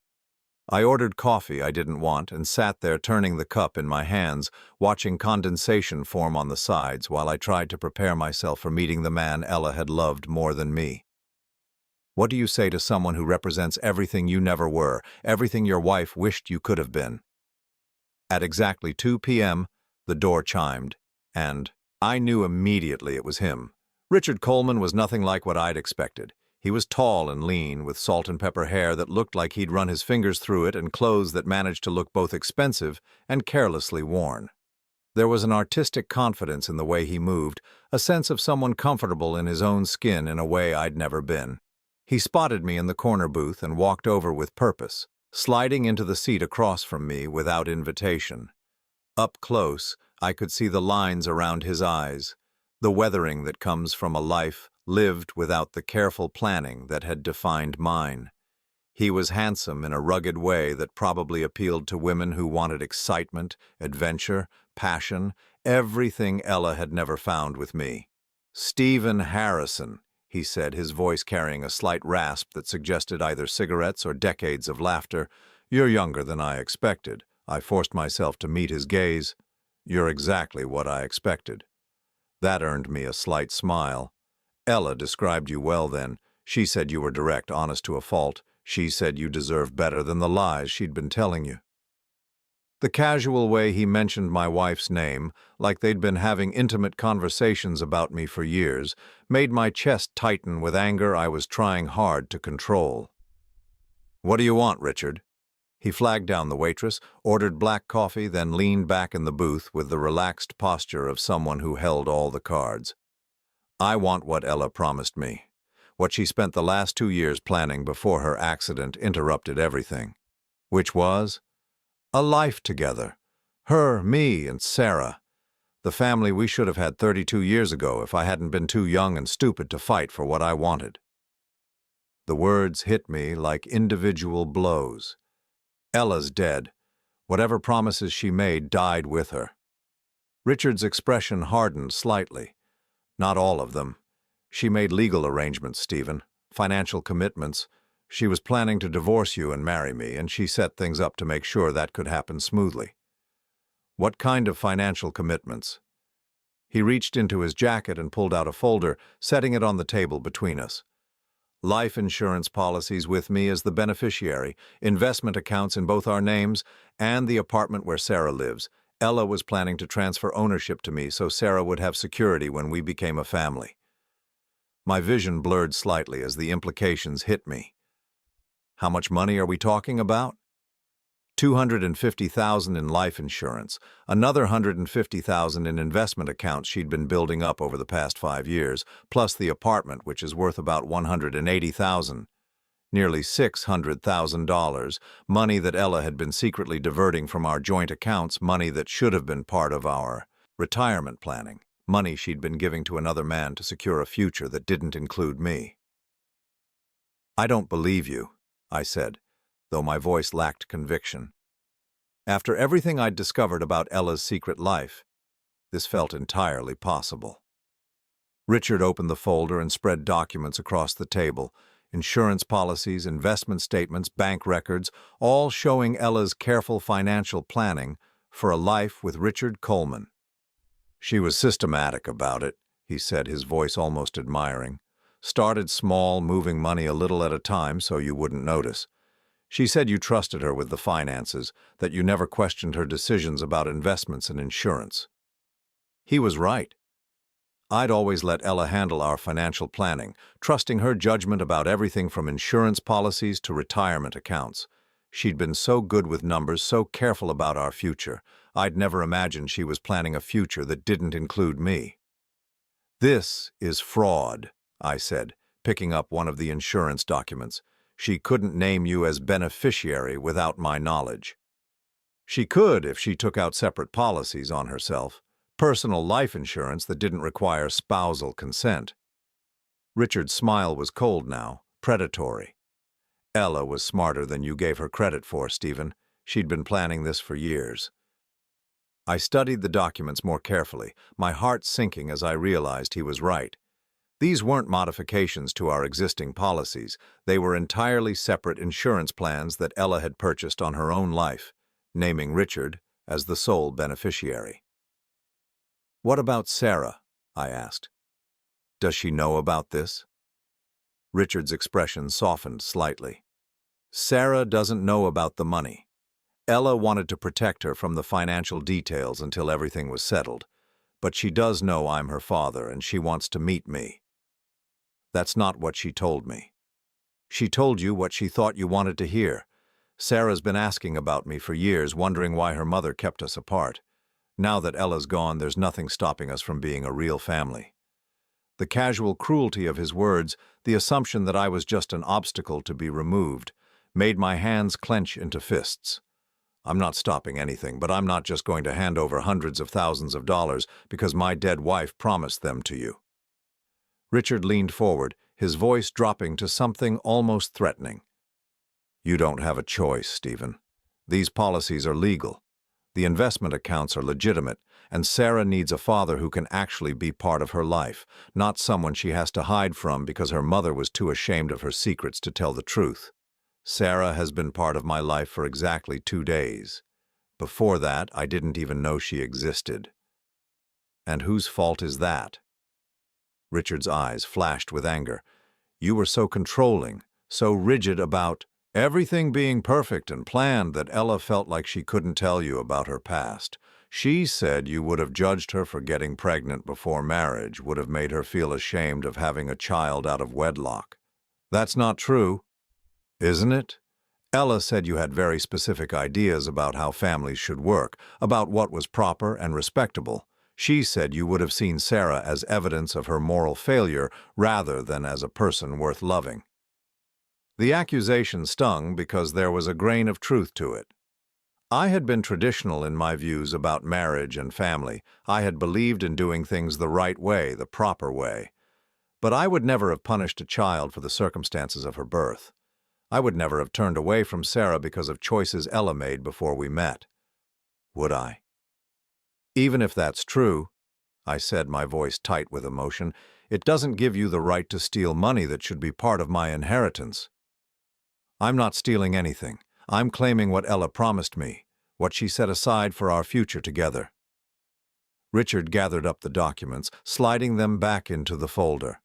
I ordered coffee I didn't want and sat there turning the cup in my hands, watching condensation form on the sides while I tried to prepare myself for meeting the man Ella had loved more than me. What do you say to someone who represents everything you never were, everything your wife wished you could have been? At exactly 2 p.m., the door chimed, and I knew immediately it was him. Richard Coleman was nothing like what I'd expected. He was tall and lean, with salt and pepper hair that looked like he'd run his fingers through it and clothes that managed to look both expensive and carelessly worn. There was an artistic confidence in the way he moved, a sense of someone comfortable in his own skin in a way I'd never been. He spotted me in the corner booth and walked over with purpose, sliding into the seat across from me without invitation. Up close, I could see the lines around his eyes, the weathering that comes from a life lived without the careful planning that had defined mine. He was handsome in a rugged way that probably appealed to women who wanted excitement, adventure, passion, everything Ella had never found with me. "Stephen Harrison," he said, his voice carrying a slight rasp that suggested either cigarettes or decades of laughter. "You're younger than I expected." I forced myself to meet his gaze. "You're exactly what I expected." That earned me a slight smile. "Ella described you well then. She said you were direct, honest to a fault. She said you deserved better than the lies she'd been telling you." The casual way he mentioned my wife's name, like they'd been having intimate conversations about me for years, made my chest tighten with anger I was trying hard to control. "What do you want, Richard?" He flagged down the waitress, ordered black coffee, then leaned back in the booth with the relaxed posture of someone who held all the cards. "I want what Ella promised me. What she spent the last 2 years planning before her accident interrupted everything. Which was? A life together. Her, me, and Sarah. The family we should have had 32 years ago if I hadn't been too young and stupid to fight for what I wanted." The words hit me like individual blows. Ella's dead. Whatever promises she made died with her. Richard's expression hardened slightly. "Not all of them. She made legal arrangements, Stephen, financial commitments. She was planning to divorce you and marry me, and she set things up to make sure that could happen smoothly." "What kind of financial commitments?" He reached into his jacket and pulled out a folder, setting it on the table between us. "Life insurance policies with me as the beneficiary, investment accounts in both our names, and the apartment where Sarah lives. Ella was planning to transfer ownership to me so Sarah would have security when we became a family." My vision blurred slightly as the implications hit me. "How much money are we talking about?" $250,000 in life insurance, another $150,000 in investment accounts she'd been building up over the past 5 years, plus the apartment, which is worth about $180,000. Nearly $600,000, money that Ella had been secretly diverting from our joint accounts, money that should have been part of our retirement planning, money she'd been giving to another man to secure a future that didn't include me. "I don't believe you," I said, though my voice lacked conviction. After everything I'd discovered about Ella's secret life, this felt entirely possible. Richard opened the folder and spread documents across the table, insurance policies, investment statements, bank records, all showing Ella's careful financial planning for a life with Richard Coleman. "She was systematic about it," he said, his voice almost admiring. "Started small, moving money a little at a time so you wouldn't notice. She said you trusted her with the finances, that you never questioned her decisions about investments and insurance." He was right. I'd always let Ella handle our financial planning, trusting her judgment about everything from insurance policies to retirement accounts. She'd been so good with numbers, so careful about our future. I'd never imagined she was planning a future that didn't include me. "This is fraud," I said, picking up one of the insurance documents. "She couldn't name you as beneficiary without my knowledge." "She could if she took out separate policies on herself. Personal life insurance that didn't require spousal consent." Richard's smile was cold now, predatory. "Ella was smarter than you gave her credit for, Stephen. She'd been planning this for years." I studied the documents more carefully, my heart sinking as I realized he was right. These weren't modifications to our existing policies. They were entirely separate insurance plans that Ella had purchased on her own life, naming Richard as the sole beneficiary. "What about Sarah?" I asked. "Does she know about this?" Richard's expression softened slightly. "Sarah doesn't know about the money. Ella wanted to protect her from the financial details until everything was settled, but she does know I'm her father and she wants to meet me." "That's not what she told me." "She told you what she thought you wanted to hear. Sarah's been asking about me for years, wondering why her mother kept us apart. Now that Ella's gone, there's nothing stopping us from being a real family. The casual cruelty of his words, the assumption that I was just an obstacle to be removed, made my hands clench into fists. I'm not stopping anything, but I'm not just going to hand over hundreds of thousands of dollars because my dead wife promised them to you. Richard leaned forward, his voice dropping to something almost threatening. You don't have a choice, Stephen. These policies are legal. The investment accounts are legitimate, and Sarah needs a father who can actually be part of her life, not someone she has to hide from because her mother was too ashamed of her secrets to tell the truth. Sarah has been part of my life for exactly 2 days. Before that, I didn't even know she existed. And whose fault is that? Richard's eyes flashed with anger. You were so controlling, so rigid about everything being perfect and planned that Ella felt like she couldn't tell you about her past. She said you would have judged her for getting pregnant before marriage, would have made her feel ashamed of having a child out of wedlock. That's not true, isn't it? Ella said you had very specific ideas about how families should work, about what was proper and respectable. She said you would have seen Sarah as evidence of her moral failure rather than as a person worth loving. The accusation stung because there was a grain of truth to it. I had been traditional in my views about marriage and family. I had believed in doing things the right way, the proper way. But I would never have punished a child for the circumstances of her birth. I would never have turned away from Sarah because of choices Ella made before we met. Would I? Even if that's true, I said, my voice tight with emotion, it doesn't give you the right to steal money that should be part of my inheritance. I'm not stealing anything. I'm claiming what Ella promised me, what she set aside for our future together. Richard gathered up the documents, sliding them back into the folder.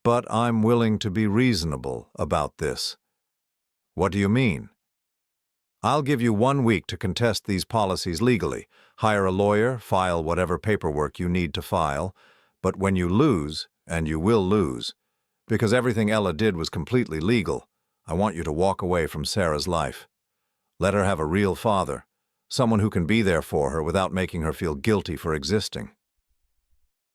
But I'm willing to be reasonable about this. What do you mean? I'll give you 1 week to contest these policies legally. Hire a lawyer, file whatever paperwork you need to file. But when you lose, and you will lose, because everything Ella did was completely legal, I want you to walk away from Sarah's life. Let her have a real father, someone who can be there for her without making her feel guilty for existing.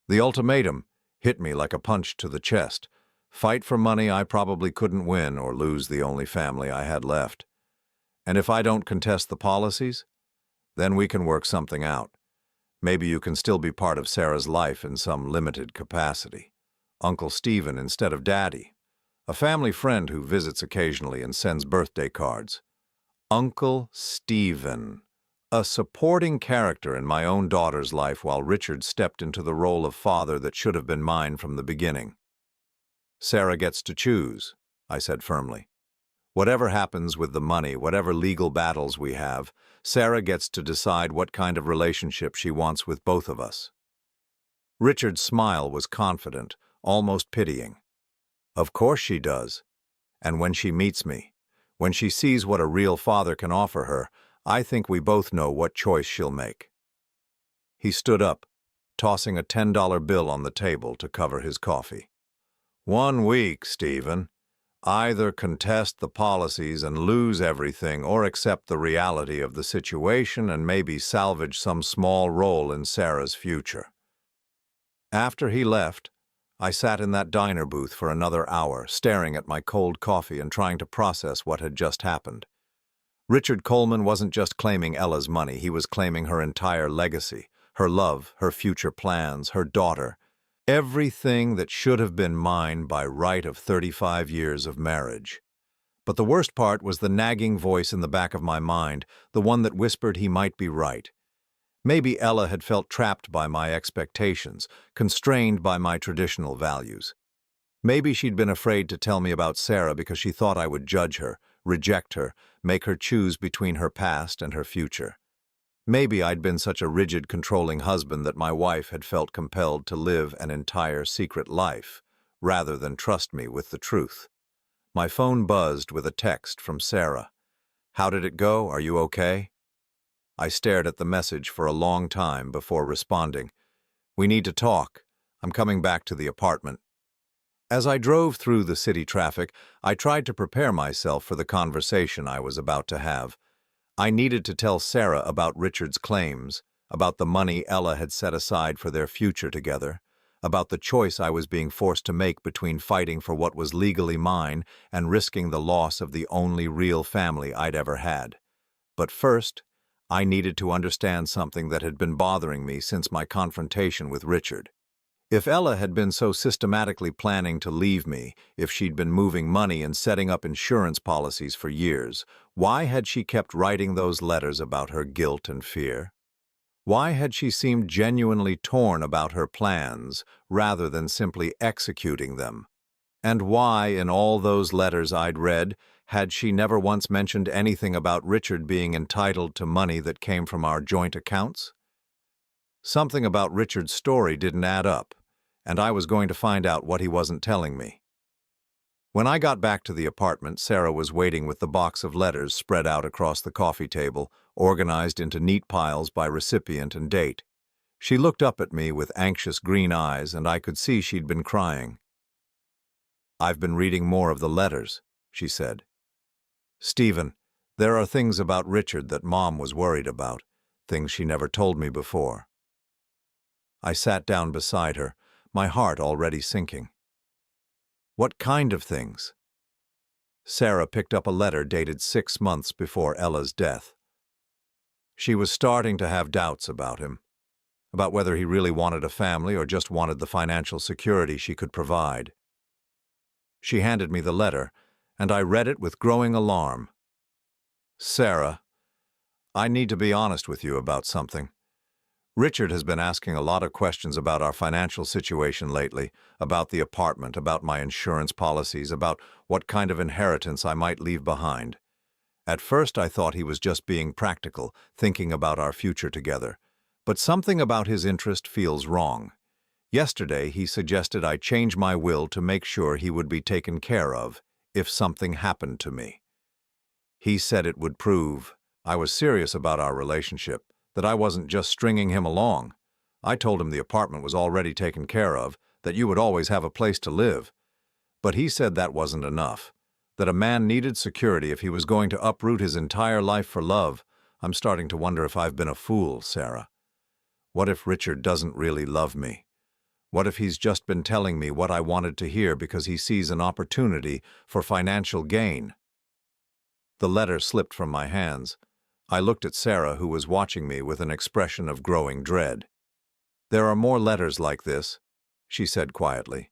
The ultimatum hit me like a punch to the chest. Fight for money I probably couldn't win or lose the only family I had left. And if I don't contest the policies, then we can work something out. Maybe you can still be part of Sarah's life in some limited capacity. Uncle Stephen instead of Daddy. A family friend who visits occasionally and sends birthday cards. Uncle Stephen. A supporting character in my own daughter's life while Richard stepped into the role of father that should have been mine from the beginning. Sarah gets to choose, I said firmly. Whatever happens with the money, whatever legal battles we have, Sarah gets to decide what kind of relationship she wants with both of us. Richard's smile was confident, almost pitying. Of course she does. And when she meets me, when she sees what a real father can offer her, I think we both know what choice she'll make. He stood up, tossing a $10 bill on the table to cover his coffee. 1 week, Stephen. Either contest the policies and lose everything or accept the reality of the situation and maybe salvage some small role in Sarah's future. After he left, I sat in that diner booth for another hour, staring at my cold coffee and trying to process what had just happened. Richard Coleman wasn't just claiming Ella's money, he was claiming her entire legacy, her love, her future plans, her daughter, everything that should have been mine by right of 35 years of marriage. But the worst part was the nagging voice in the back of my mind, the one that whispered he might be right. Maybe Ella had felt trapped by my expectations, constrained by my traditional values. Maybe she'd been afraid to tell me about Sarah because she thought I would judge her, reject her, make her choose between her past and her future. Maybe I'd been such a rigid, controlling husband that my wife had felt compelled to live an entire secret life, rather than trust me with the truth. My phone buzzed with a text from Sarah. "How did it go? Are you okay?" I stared at the message for a long time before responding. "We need to talk. I'm coming back to the apartment." As I drove through the city traffic, I tried to prepare myself for the conversation I was about to have. I needed to tell Sarah about Richard's claims, about the money Ella had set aside for their future together, about the choice I was being forced to make between fighting for what was legally mine and risking the loss of the only real family I'd ever had. But first, I needed to understand something that had been bothering me since my confrontation with Richard. If Ella had been so systematically planning to leave me, if she'd been moving money and setting up insurance policies for years, why had she kept writing those letters about her guilt and fear? Why had she seemed genuinely torn about her plans rather than simply executing them? And why, in all those letters I'd read, had she never once mentioned anything about Richard being entitled to money that came from our joint accounts? Something about Richard's story didn't add up, and I was going to find out what he wasn't telling me. When I got back to the apartment, Sarah was waiting with the box of letters spread out across the coffee table, organized into neat piles by recipient and date. She looked up at me with anxious green eyes, and I could see she'd been crying. "I've been reading more of the letters," she said. "Stephen, there are things about Richard that Mom was worried about, things she never told me before." I sat down beside her, my heart already sinking. "What kind of things?" Sarah picked up a letter dated 6 months before Ella's death. She was starting to have doubts about him, about whether he really wanted a family or just wanted the financial security she could provide. She handed me the letter, and I read it with growing alarm. "Sarah, I need to be honest with you about something. Richard has been asking a lot of questions about our financial situation lately, about the apartment, about my insurance policies, about what kind of inheritance I might leave behind. At first I thought he was just being practical, thinking about our future together. But something about his interest feels wrong. Yesterday he suggested I change my will to make sure he would be taken care of if something happened to me. He said it would prove I was serious about our relationship, that I wasn't just stringing him along. I told him the apartment was already taken care of, that you would always have a place to live. But he said that wasn't enough, that a man needed security if he was going to uproot his entire life for love. I'm starting to wonder if I've been a fool, Sarah. What if Richard doesn't really love me? What if he's just been telling me what I wanted to hear because he sees an opportunity for financial gain?" The letter slipped from my hands. I looked at Sarah, who was watching me with an expression of growing dread. "There are more letters like this," she said quietly.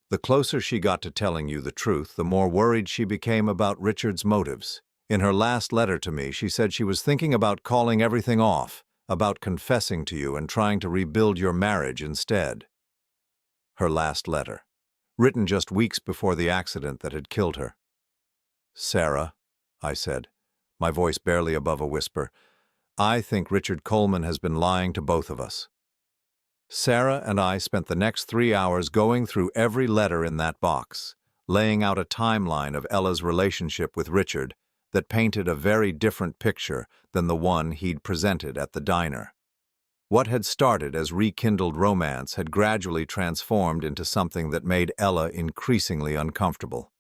The closer she got to telling you the truth, the more worried she became about Richard's motives. In her last letter to me, she said she was thinking about calling everything off, about confessing to you and trying to rebuild your marriage instead. Her last letter, written just weeks before the accident that had killed her. "Sarah," I said, my voice barely above a whisper, "I think Richard Coleman has been lying to both of us." Sarah and I spent the next 3 hours going through every letter in that box, laying out a timeline of Ella's relationship with Richard that painted a very different picture than the one he'd presented at the diner. What had started as rekindled romance had gradually transformed into something that made Ella increasingly uncomfortable.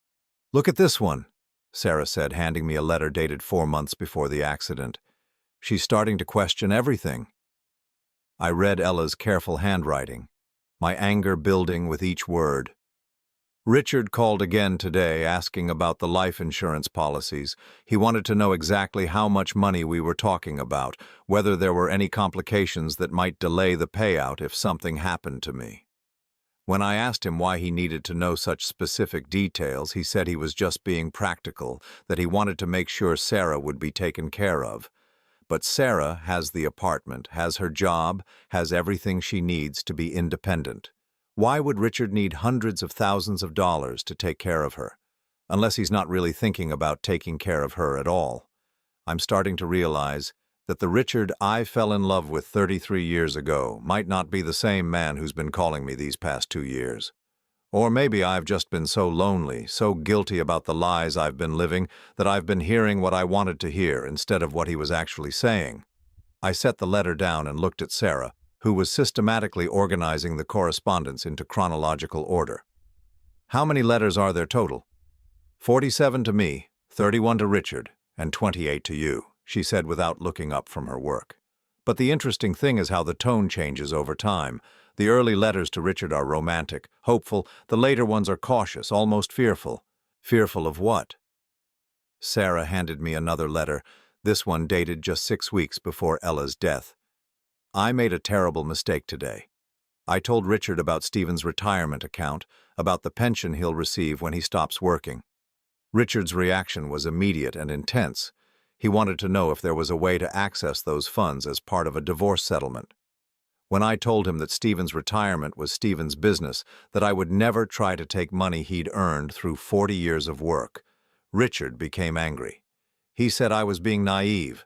"Look at this one," Sarah said, handing me a letter dated 4 months before the accident. "She's starting to question everything." I read Ella's careful handwriting, my anger building with each word. "Richard called again today asking about the life insurance policies. He wanted to know exactly how much money we were talking about, whether there were any complications that might delay the payout if something happened to me. When I asked him why he needed to know such specific details, he said he was just being practical, that he wanted to make sure Sarah would be taken care of. But Sarah has the apartment, has her job, has everything she needs to be independent. Why would Richard need hundreds of thousands of dollars to take care of her? Unless he's not really thinking about taking care of her at all. I'm starting to realize that the Richard I fell in love with 33 years ago might not be the same man who's been calling me these past 2 years. Or maybe I've just been so lonely, so guilty about the lies I've been living, that I've been hearing what I wanted to hear instead of what he was actually saying. I set the letter down and looked at Sarah, who was systematically organizing the correspondence into chronological order. "How many letters are there total?" 47 to me, 31 to Richard, and 28 to you," she said without looking up from her work. But the interesting thing is how the tone changes over time. The early letters to Richard are romantic, hopeful. The later ones are cautious, almost fearful. Fearful of what? Sarah handed me another letter, this one dated just 6 weeks before Ella's death. I made a terrible mistake today. I told Richard about Stephen's retirement account, about the pension he'll receive when he stops working. Richard's reaction was immediate and intense. He wanted to know if there was a way to access those funds as part of a divorce settlement. When I told him that Stephen's retirement was Stephen's business, that I would never try to take money he'd earned through 40 years of work, Richard became angry. He said I was being naive,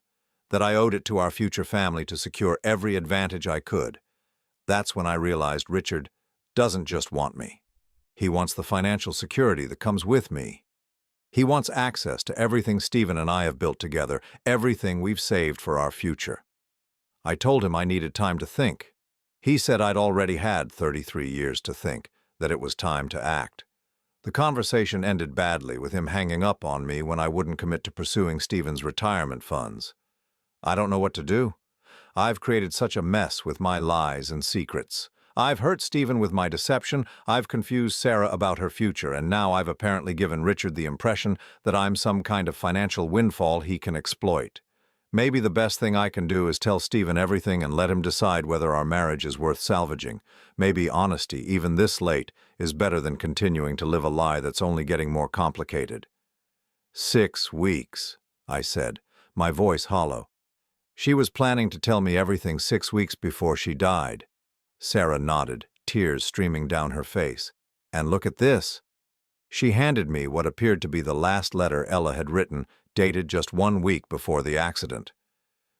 that I owed it to our future family to secure every advantage I could. That's when I realized Richard doesn't just want me. He wants the financial security that comes with me. He wants access to everything Stephen and I have built together, everything we've saved for our future. I told him I needed time to think. He said I'd already had 33 years to think, that it was time to act. The conversation ended badly, with him hanging up on me when I wouldn't commit to pursuing Stephen's retirement funds. I don't know what to do. I've created such a mess with my lies and secrets. I've hurt Stephen with my deception, I've confused Sarah about her future, and now I've apparently given Richard the impression that I'm some kind of financial windfall he can exploit. Maybe the best thing I can do is tell Stephen everything and let him decide whether our marriage is worth salvaging. Maybe honesty, even this late, is better than continuing to live a lie that's only getting more complicated. 6 weeks, I said, my voice hollow. She was planning to tell me everything 6 weeks before she died. Sarah nodded, tears streaming down her face. And look at this. She handed me what appeared to be the last letter Ella had written, dated just 1 week before the accident.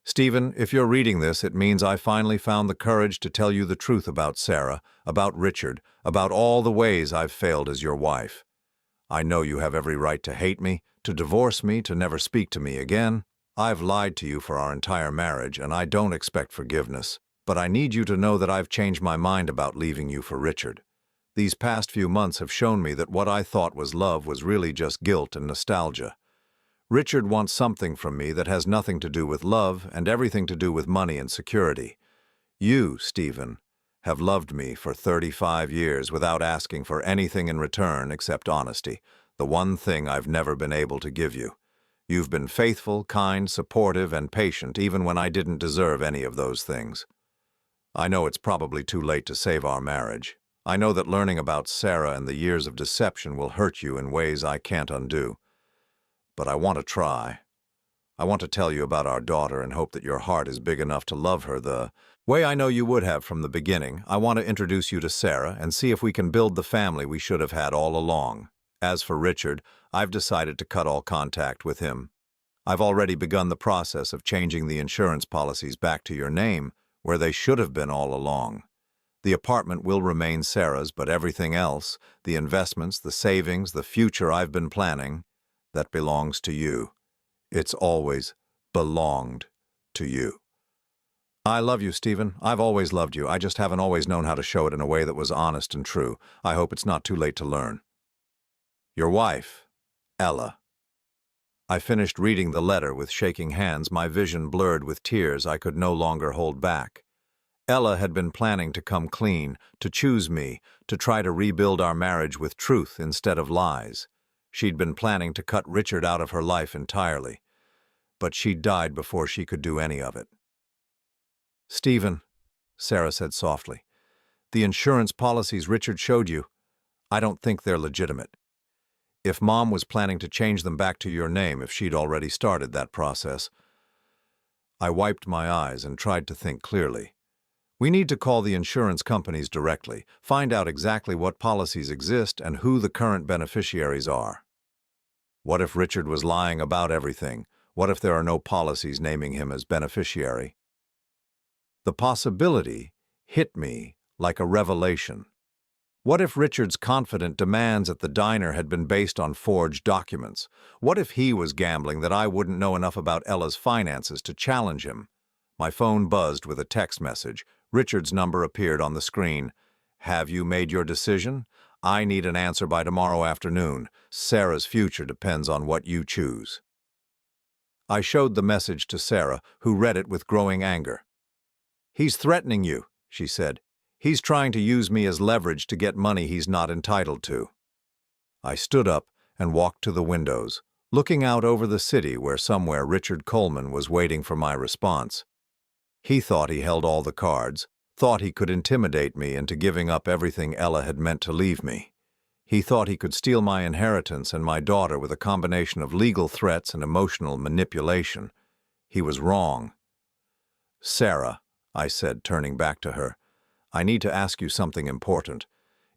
Stephen, if you're reading this, it means I finally found the courage to tell you the truth about Sarah, about Richard, about all the ways I've failed as your wife. I know you have every right to hate me, to divorce me, to never speak to me again. I've lied to you for our entire marriage, and I don't expect forgiveness. But I need you to know that I've changed my mind about leaving you for Richard. These past few months have shown me that what I thought was love was really just guilt and nostalgia. Richard wants something from me that has nothing to do with love and everything to do with money and security. You, Stephen, have loved me for 35 years without asking for anything in return except honesty, the one thing I've never been able to give you. You've been faithful, kind, supportive, and patient even when I didn't deserve any of those things. I know it's probably too late to save our marriage. I know that learning about Sarah and the years of deception will hurt you in ways I can't undo. But I want to try. I want to tell you about our daughter and hope that your heart is big enough to love her the way I know you would have from the beginning. I want to introduce you to Sarah and see if we can build the family we should have had all along. As for Richard, I've decided to cut all contact with him. I've already begun the process of changing the insurance policies back to your name, where they should have been all along. The apartment will remain Sarah's, but everything else, the investments, the savings, the future I've been planning, that belongs to you. It's always belonged to you. I love you, Stephen. I've always loved you. I just haven't always known how to show it in a way that was honest and true. I hope it's not too late to learn. Your wife, Ella. I finished reading the letter with shaking hands, my vision blurred with tears I could no longer hold back. Ella had been planning to come clean, to choose me, to try to rebuild our marriage with truth instead of lies. She'd been planning to cut Richard out of her life entirely, but she died before she could do any of it. Stephen, Sarah said softly, the insurance policies Richard showed you, I don't think they're legitimate. If Mom was planning to change them back to your name, if she'd already started that process. I wiped my eyes and tried to think clearly. We need to call the insurance companies directly, find out exactly what policies exist and who the current beneficiaries are. What if Richard was lying about everything? What if there are no policies naming him as beneficiary? The possibility hit me like a revelation. What if Richard's confident demands at the diner had been based on forged documents? What if he was gambling that I wouldn't know enough about Ella's finances to challenge him? My phone buzzed with a text message. Richard's number appeared on the screen. Have you made your decision? I need an answer by tomorrow afternoon. Sarah's future depends on what you choose. I showed the message to Sarah, who read it with growing anger. "He's threatening you," she said. "He's trying to use me as leverage to get money he's not entitled to." I stood up and walked to the windows, looking out over the city where somewhere Richard Coleman was waiting for my response. He thought he held all the cards, thought he could intimidate me into giving up everything Ella had meant to leave me. He thought he could steal my inheritance and my daughter with a combination of legal threats and emotional manipulation. He was wrong. "Sarah," I said, turning back to her, "I need to ask you something important.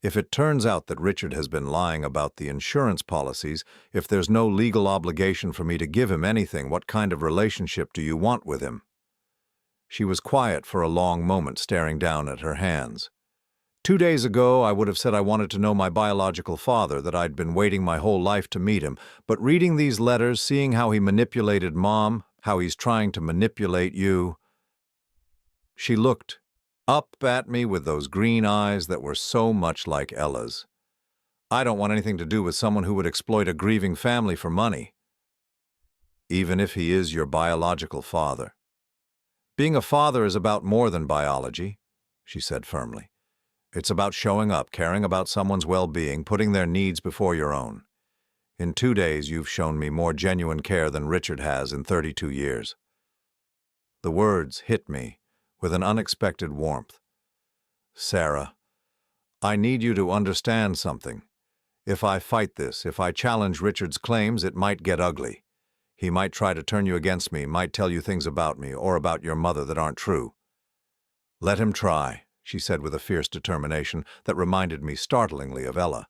If it turns out that Richard has been lying about the insurance policies, if there's no legal obligation for me to give him anything, what kind of relationship do you want with him?" She was quiet for a long moment, staring down at her hands. 2 days ago, I would have said I wanted to know my biological father, that I'd been waiting my whole life to meet him. But reading these letters, seeing how he manipulated Mom, how he's trying to manipulate you... She looked up at me with those green eyes that were so much like Ella's. "I don't want anything to do with someone who would exploit a grieving family for money. Even if he is your biological father. Being a father is about more than biology," she said firmly. "It's about showing up, caring about someone's well-being, putting their needs before your own. In 2 days, you've shown me more genuine care than Richard has in 32 years. The words hit me with an unexpected warmth. "Sarah, I need you to understand something. If I fight this, if I challenge Richard's claims, it might get ugly. He might try to turn you against me, might tell you things about me or about your mother that aren't true." "Let him try," she said with a fierce determination that reminded me startlingly of Ella.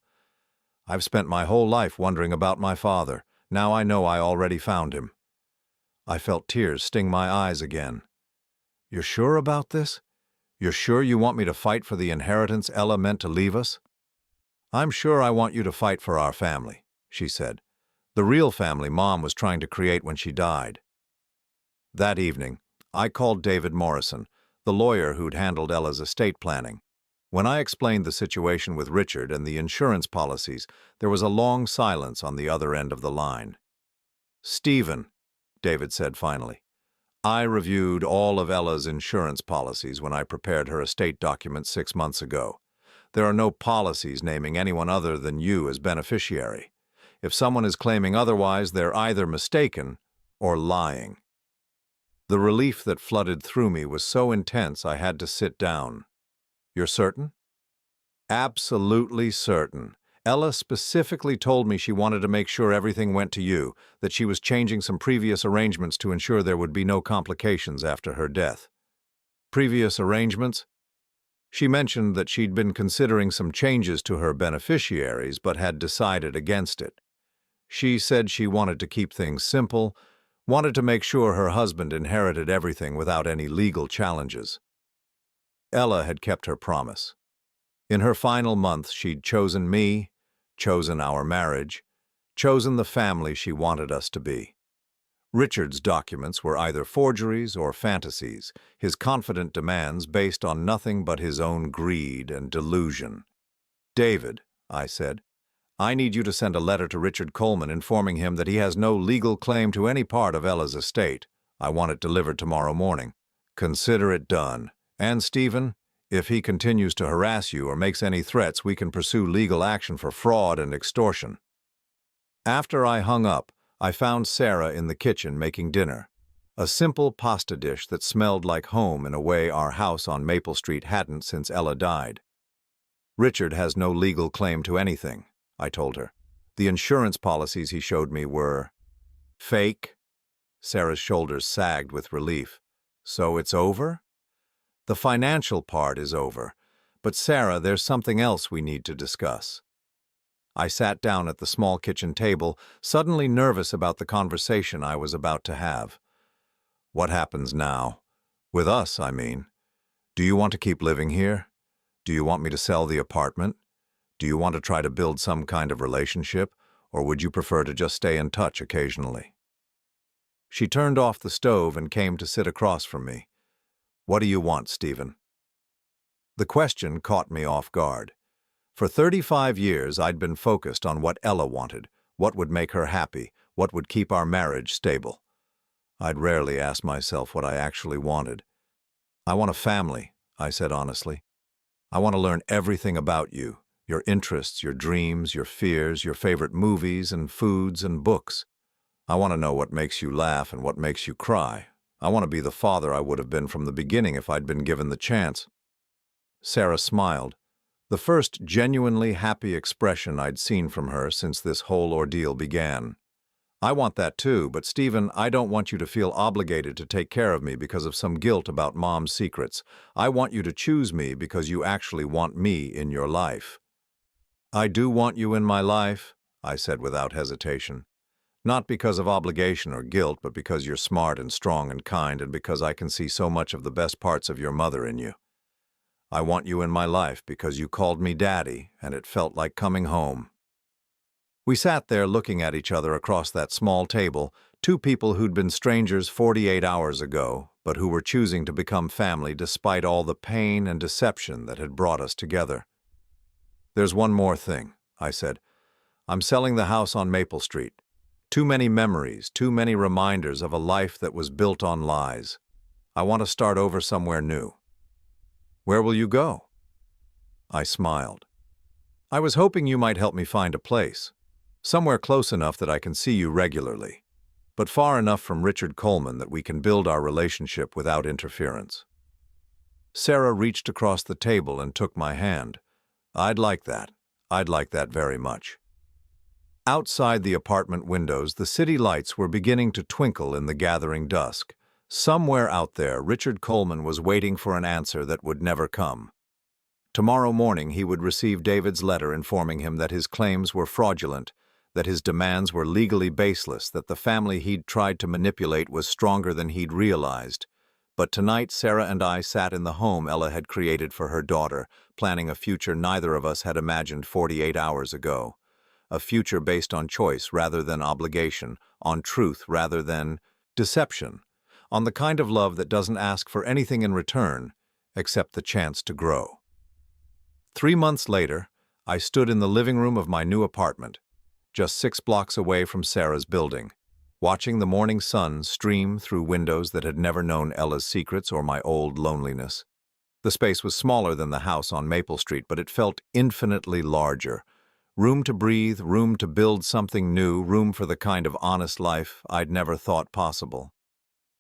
"I've spent my whole life wondering about my father. Now I know I already found him." I felt tears sting my eyes again. "You're sure about this? You're sure you want me to fight for the inheritance Ella meant to leave us?" "I'm sure I want you to fight for our family," she said. "The real family Mom was trying to create when she died." That evening, I called David Morrison, the lawyer who'd handled Ella's estate planning. When I explained the situation with Richard and the insurance policies, there was a long silence on the other end of the line. "Stephen," David said finally, "I reviewed all of Ella's insurance policies when I prepared her estate documents 6 months ago. There are no policies naming anyone other than you as beneficiary. If someone is claiming otherwise, they're either mistaken or lying." The relief that flooded through me was so intense I had to sit down. "You're certain?" "Absolutely certain. Ella specifically told me she wanted to make sure everything went to you, that she was changing some previous arrangements to ensure there would be no complications after her death." "Previous arrangements?" "She mentioned that she'd been considering some changes to her beneficiaries but had decided against it. She said she wanted to keep things simple, wanted to make sure her husband inherited everything without any legal challenges." Ella had kept her promise. In her final months, she'd chosen me, chosen our marriage, chosen the family she wanted us to be. Richard's documents were either forgeries or fantasies, his confident demands based on nothing but his own greed and delusion. "David," I said, "I need you to send a letter to Richard Coleman informing him that he has no legal claim to any part of Ella's estate. I want it delivered tomorrow morning. Consider it done. And Stephen, if he continues to harass you or makes any threats, we can pursue legal action for fraud and extortion." After I hung up, I found Sarah in the kitchen making dinner. A simple pasta dish that smelled like home in a way our house on Maple Street hadn't since Ella died. "Richard has no legal claim to anything," I told her. "The insurance policies he showed me were fake." Sarah's shoulders sagged with relief. "So it's over?" "The financial part is over. But Sarah, there's something else we need to discuss." I sat down at the small kitchen table, suddenly nervous about the conversation I was about to have. "What happens now? With us, I mean. Do you want to keep living here? Do you want me to sell the apartment? Do you want to try to build some kind of relationship, or would you prefer to just stay in touch occasionally?" She turned off the stove and came to sit across from me. "What do you want, Stephen?" The question caught me off guard. For 35 years, I'd been focused on what Ella wanted, what would make her happy, what would keep our marriage stable. I'd rarely asked myself what I actually wanted. I want a family, I said honestly. I want to learn everything about you, your interests, your dreams, your fears, your favorite movies and foods and books. I want to know what makes you laugh and what makes you cry. I want to be the father I would have been from the beginning if I'd been given the chance. Sarah smiled, the first genuinely happy expression I'd seen from her since this whole ordeal began. I want that too, but Stephen, I don't want you to feel obligated to take care of me because of some guilt about Mom's secrets. I want you to choose me because you actually want me in your life. I do want you in my life, I said without hesitation. Not because of obligation or guilt, but because you're smart and strong and kind, and because I can see so much of the best parts of your mother in you. I want you in my life because you called me Daddy, and it felt like coming home. We sat there looking at each other across that small table, two people who'd been strangers 48 hours ago, but who were choosing to become family despite all the pain and deception that had brought us together. There's one more thing, I said. I'm selling the house on Maple Street. Too many memories, too many reminders of a life that was built on lies. I want to start over somewhere new. Where will you go? I smiled. I was hoping you might help me find a place. Somewhere close enough that I can see you regularly, but far enough from Richard Coleman that we can build our relationship without interference. Sarah reached across the table and took my hand. I'd like that. I'd like that very much. Outside the apartment windows, the city lights were beginning to twinkle in the gathering dusk. Somewhere out there, Richard Coleman was waiting for an answer that would never come. Tomorrow morning, he would receive David's letter informing him that his claims were fraudulent, that his demands were legally baseless, that the family he'd tried to manipulate was stronger than he'd realized. But tonight, Sarah and I sat in the home Ella had created for her daughter, planning a future neither of us had imagined 48 hours ago. A future based on choice rather than obligation, on truth rather than deception, on the kind of love that doesn't ask for anything in return except the chance to grow. 3 months later, I stood in the living room of my new apartment, just 6 blocks away from Sarah's building, watching the morning sun stream through windows that had never known Ella's secrets or my old loneliness. The space was smaller than the house on Maple Street, but it felt infinitely larger. Room to breathe, room to build something new, room for the kind of honest life I'd never thought possible.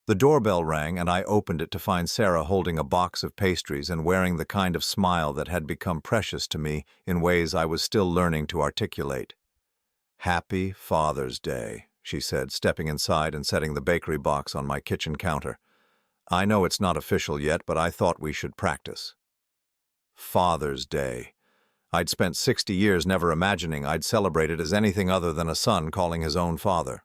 The doorbell rang, and I opened it to find Sarah holding a box of pastries and wearing the kind of smile that had become precious to me in ways I was still learning to articulate. "Happy Father's Day," she said, stepping inside and setting the bakery box on my kitchen counter. "I know it's not official yet, but I thought we should practice." Father's Day. I'd spent 60 years never imagining I'd celebrate it as anything other than a son calling his own father.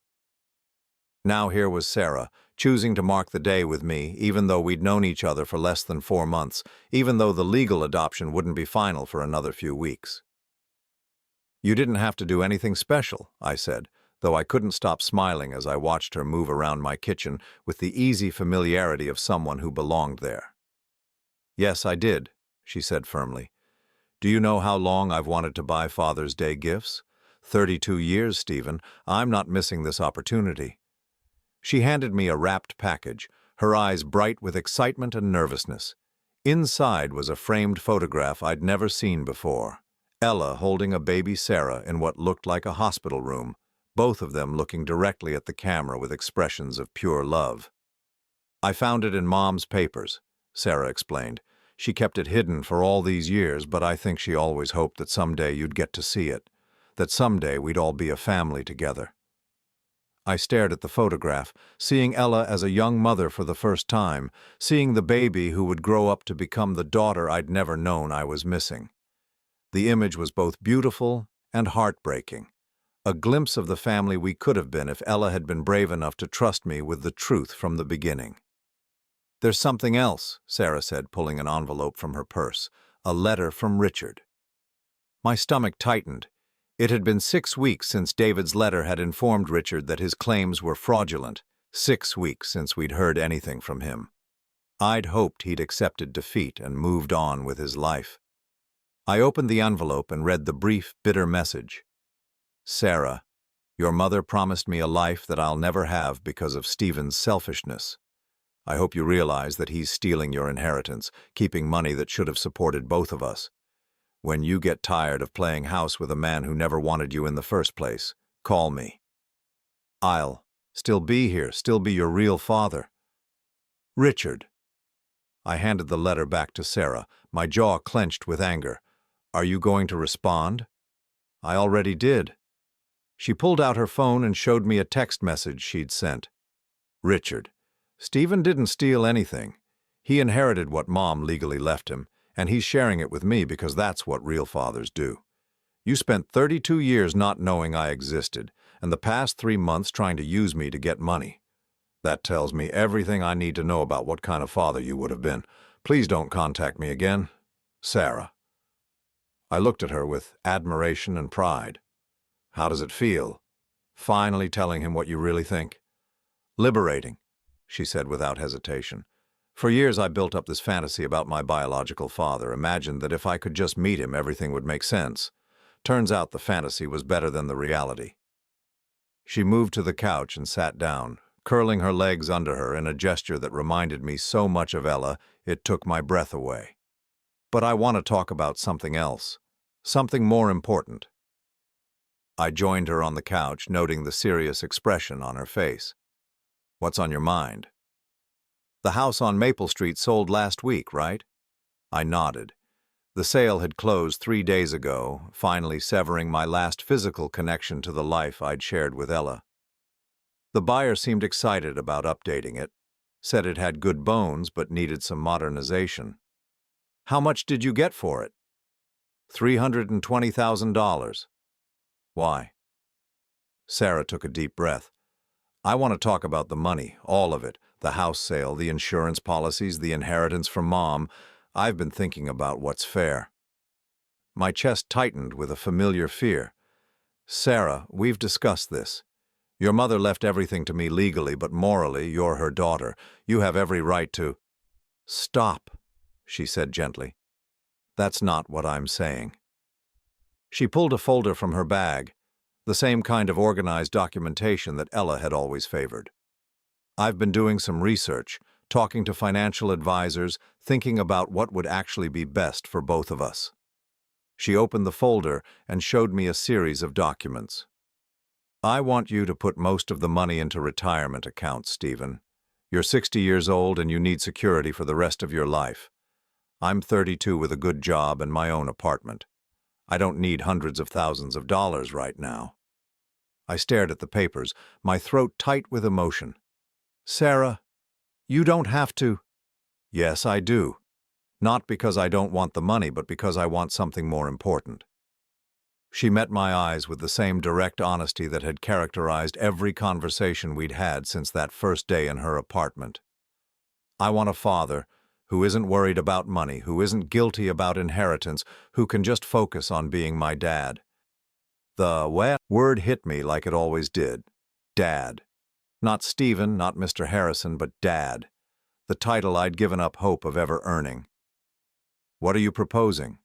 Now here was Sarah, choosing to mark the day with me, even though we'd known each other for less than 4 months, even though the legal adoption wouldn't be final for another few weeks. "You didn't have to do anything special," I said, though I couldn't stop smiling as I watched her move around my kitchen with the easy familiarity of someone who belonged there. "Yes, I did," she said firmly. "Do you know how long I've wanted to buy Father's Day gifts? 32 years, Stephen. I'm not missing this opportunity." She handed me a wrapped package, her eyes bright with excitement and nervousness. Inside was a framed photograph I'd never seen before. Ella holding a baby Sarah in what looked like a hospital room, both of them looking directly at the camera with expressions of pure love. "I found it in Mom's papers," Sarah explained. "She kept it hidden for all these years, but I think she always hoped that someday you'd get to see it, that someday we'd all be a family together." I stared at the photograph, seeing Ella as a young mother for the first time, seeing the baby who would grow up to become the daughter I'd never known I was missing. The image was both beautiful and heartbreaking, a glimpse of the family we could have been if Ella had been brave enough to trust me with the truth from the beginning. "There's something else," Sarah said, pulling an envelope from her purse. "A letter from Richard." My stomach tightened. It had been 6 weeks since David's letter had informed Richard that his claims were fraudulent, 6 weeks since we'd heard anything from him. I'd hoped he'd accepted defeat and moved on with his life. I opened the envelope and read the brief, bitter message. "Sarah, your mother promised me a life that I'll never have because of Stephen's selfishness. I hope you realize that he's stealing your inheritance, keeping money that should have supported both of us. When you get tired of playing house with a man who never wanted you in the first place, call me. I'll still be here, still be your real father. Richard. I handed the letter back to Sarah, my jaw clenched with anger. Are you going to respond? I already did. She pulled out her phone and showed me a text message she'd sent. Richard. Stephen didn't steal anything. He inherited what Mom legally left him, and he's sharing it with me because that's what real fathers do. You spent 32 years not knowing I existed, and the past 3 months trying to use me to get money. That tells me everything I need to know about what kind of father you would have been. Please don't contact me again. Sarah. I looked at her with admiration and pride. How does it feel? Finally telling him what you really think? Liberating, she said without hesitation. For years I built up this fantasy about my biological father, imagined that if I could just meet him, everything would make sense. Turns out the fantasy was better than the reality. She moved to the couch and sat down, curling her legs under her in a gesture that reminded me so much of Ella, it took my breath away. But I want to talk about something else, something more important. I joined her on the couch, noting the serious expression on her face. What's on your mind? The house on Maple Street sold last week, right? I nodded. The sale had closed 3 days ago, finally severing my last physical connection to the life I'd shared with Ella. The buyer seemed excited about updating it, said it had good bones but needed some modernization. How much did you get for it? $320,000. Why? Sarah took a deep breath. I want to talk about the money, all of it, the house sale, the insurance policies, the inheritance from Mom. I've been thinking about what's fair. My chest tightened with a familiar fear. Sarah, we've discussed this. Your mother left everything to me legally, but morally, you're her daughter. You have every right to— Stop, she said gently. That's not what I'm saying. She pulled a folder from her bag, the same kind of organized documentation that Ella had always favored. I've been doing some research, talking to financial advisors, thinking about what would actually be best for both of us. She opened the folder and showed me a series of documents. I want you to put most of the money into retirement accounts, Stephen. You're 60 years old and you need security for the rest of your life. I'm 32 with a good job and my own apartment. I don't need hundreds of thousands of dollars right now. I stared at the papers, my throat tight with emotion. Sarah, you don't have to. Yes, I do. Not because I don't want the money, but because I want something more important. She met my eyes with the same direct honesty that had characterized every conversation we'd had since that first day in her apartment. I want a father who isn't worried about money, who isn't guilty about inheritance, who can just focus on being my dad. The word hit me like it always did. Dad. Not Stephen, not Mr. Harrison, but Dad. The title I'd given up hope of ever earning. What are you proposing?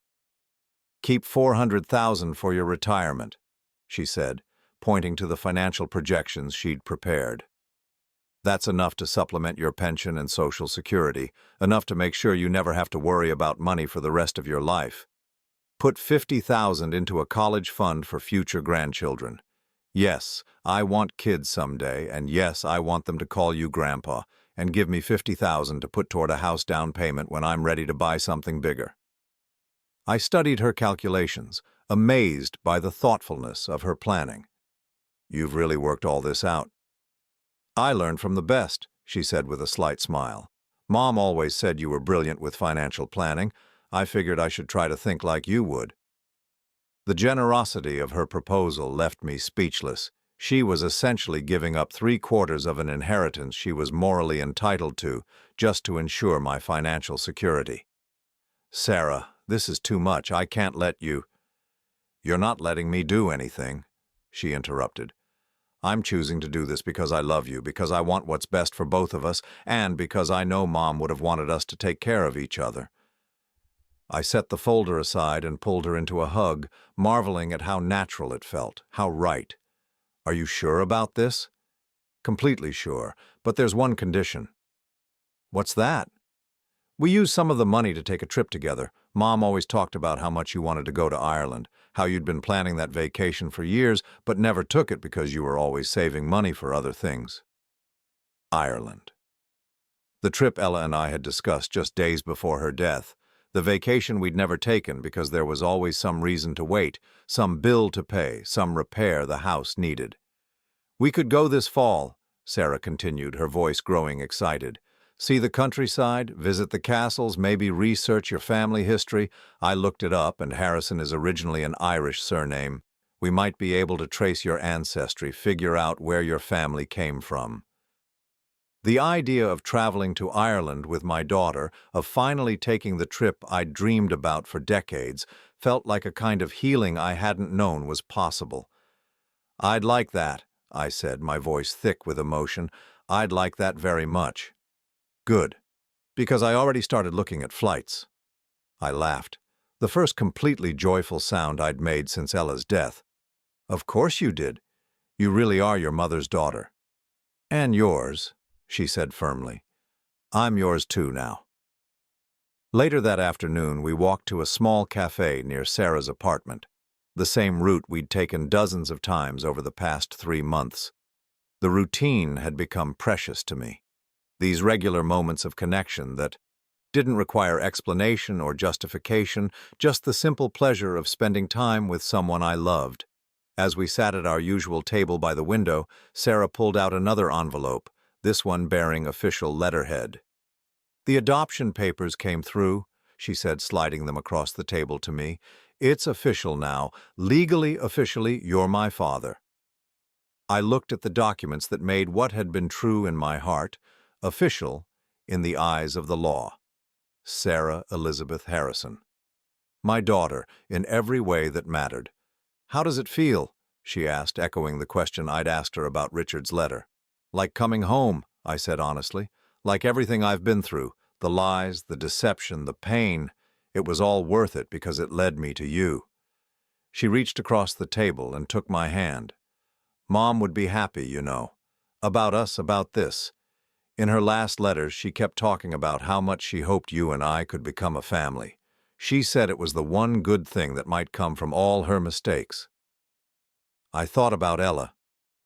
Keep $400,000 for your retirement, she said, pointing to the financial projections she'd prepared. That's enough to supplement your pension and Social Security, enough to make sure you never have to worry about money for the rest of your life. Put $50,000 into a college fund for future grandchildren. Yes, I want kids someday, and yes, I want them to call you Grandpa, and give me $50,000 to put toward a house down payment when I'm ready to buy something bigger. I studied her calculations, amazed by the thoughtfulness of her planning. You've really worked all this out. I learned from the best, she said with a slight smile. Mom always said you were brilliant with financial planning. I figured I should try to think like you would. The generosity of her proposal left me speechless. She was essentially giving up 3/4 of an inheritance she was morally entitled to, just to ensure my financial security. Sarah, this is too much. I can't let you— You're not letting me do anything, she interrupted. I'm choosing to do this because I love you, because I want what's best for both of us, and because I know Mom would have wanted us to take care of each other. I set the folder aside and pulled her into a hug, marveling at how natural it felt, how right. Are you sure about this? Completely sure, but there's one condition. What's that? We used some of the money to take a trip together. Mom always talked about how much you wanted to go to Ireland, how you'd been planning that vacation for years, but never took it because you were always saving money for other things. Ireland. The trip Ella and I had discussed just days before her death. The vacation we'd never taken because there was always some reason to wait, some bill to pay, some repair the house needed. We could go this fall, Sarah continued, her voice growing excited. See the countryside, visit the castles, maybe research your family history. I looked it up, and Harrison is originally an Irish surname. We might be able to trace your ancestry, figure out where your family came from. The idea of traveling to Ireland with my daughter, of finally taking the trip I'd dreamed about for decades, felt like a kind of healing I hadn't known was possible. I'd like that, I said, my voice thick with emotion. I'd like that very much. Good, because I already started looking at flights. I laughed, the first completely joyful sound I'd made since Ella's death. Of course you did. You really are your mother's daughter. And yours, she said firmly. I'm yours too now. Later that afternoon, we walked to a small cafe near Sarah's apartment, the same route we'd taken dozens of times over the past 3 months. The routine had become precious to me. These regular moments of connection that didn't require explanation or justification, just the simple pleasure of spending time with someone I loved. As we sat at our usual table by the window, Sarah pulled out another envelope, this one bearing official letterhead. The adoption papers came through, she said, sliding them across the table to me. It's official now. Legally, officially, you're my father. I looked at the documents that made what had been true in my heart official in the eyes of the law. Sarah Elizabeth Harrison. My daughter, in every way that mattered. How does it feel? She asked, echoing the question I'd asked her about Richard's letter. Like coming home, I said honestly. Like everything I've been through, the lies, the deception, the pain. It was all worth it because it led me to you. She reached across the table and took my hand. Mom would be happy, you know. About us, about this. In her last letters, she kept talking about how much she hoped you and I could become a family. She said it was the one good thing that might come from all her mistakes. I thought about Ella,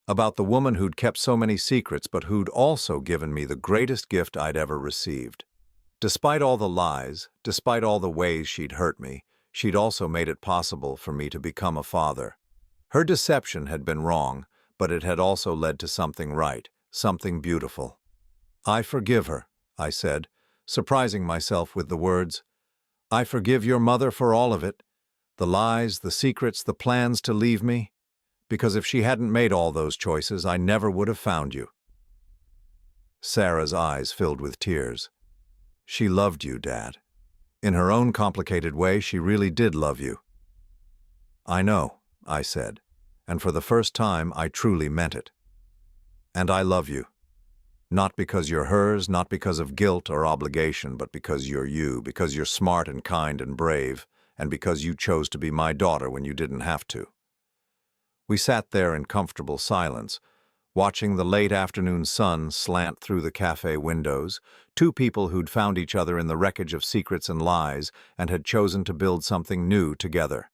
about the woman who'd kept so many secrets but who'd also given me the greatest gift I'd ever received. Despite all the lies, despite all the ways she'd hurt me, she'd also made it possible for me to become a father. Her deception had been wrong, but it had also led to something right, something beautiful. I forgive her, I said, surprising myself with the words. I forgive your mother for all of it, the lies, the secrets, the plans to leave me, because if she hadn't made all those choices, I never would have found you. Sarah's eyes filled with tears. She loved you, Dad. In her own complicated way, she really did love you. I know, I said, and for the first time, I truly meant it. And I love you. Not because you're hers, not because of guilt or obligation, but because you're you, because you're smart and kind and brave, and because you chose to be my daughter when you didn't have to. We sat there in comfortable silence, watching the late afternoon sun slant through the cafe windows, two people who'd found each other in the wreckage of secrets and lies and had chosen to build something new together.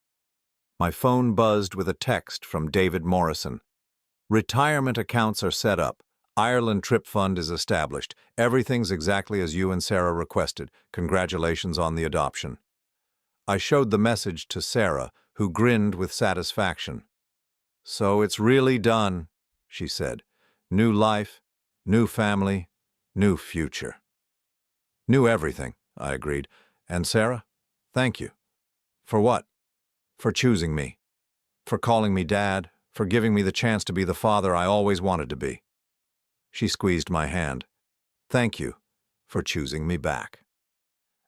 My phone buzzed with a text from David Morrison. Retirement accounts are set up. Ireland Trip Fund is established. Everything's exactly as you and Sarah requested. Congratulations on the adoption. I showed the message to Sarah, who grinned with satisfaction. So it's really done, she said. New life, new family, new future. New everything, I agreed. And Sarah, thank you. For what? For choosing me. For calling me Dad. For giving me the chance to be the father I always wanted to be. She squeezed my hand. Thank you for choosing me back.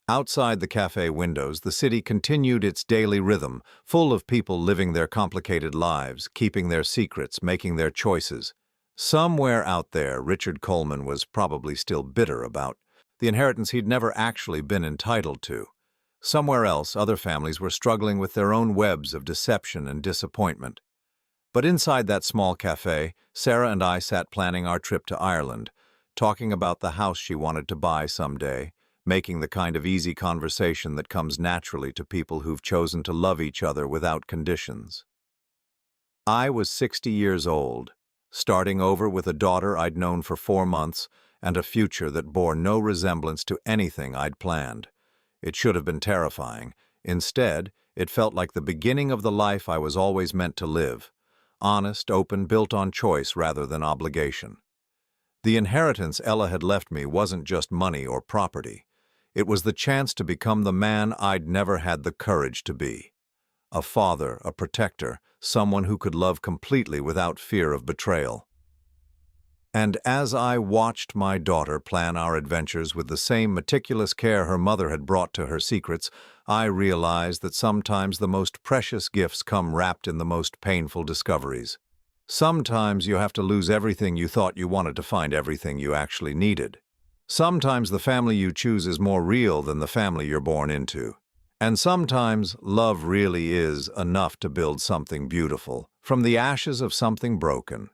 Outside the cafe windows, the city continued its daily rhythm, full of people living their complicated lives, keeping their secrets, making their choices. Somewhere out there, Richard Coleman was probably still bitter about the inheritance he'd never actually been entitled to. Somewhere else, other families were struggling with their own webs of deception and disappointment. But inside that small cafe, Sarah and I sat planning our trip to Ireland, talking about the house she wanted to buy someday, making the kind of easy conversation that comes naturally to people who've chosen to love each other without conditions. I was 60 years old, starting over with a daughter I'd known for 4 months and a future that bore no resemblance to anything I'd planned. It should have been terrifying. Instead, it felt like the beginning of the life I was always meant to live. Honest, open, built on choice rather than obligation. The inheritance Ella had left me wasn't just money or property. It was the chance to become the man I'd never had the courage to be. A father, a protector, someone who could love completely without fear of betrayal. And as I watched my daughter plan our adventures with the same meticulous care her mother had brought to her secrets, I realized that sometimes the most precious gifts come wrapped in the most painful discoveries. Sometimes you have to lose everything you thought you wanted to find everything you actually needed. Sometimes the family you choose is more real than the family you're born into. And sometimes love really is enough to build something beautiful from the ashes of something broken.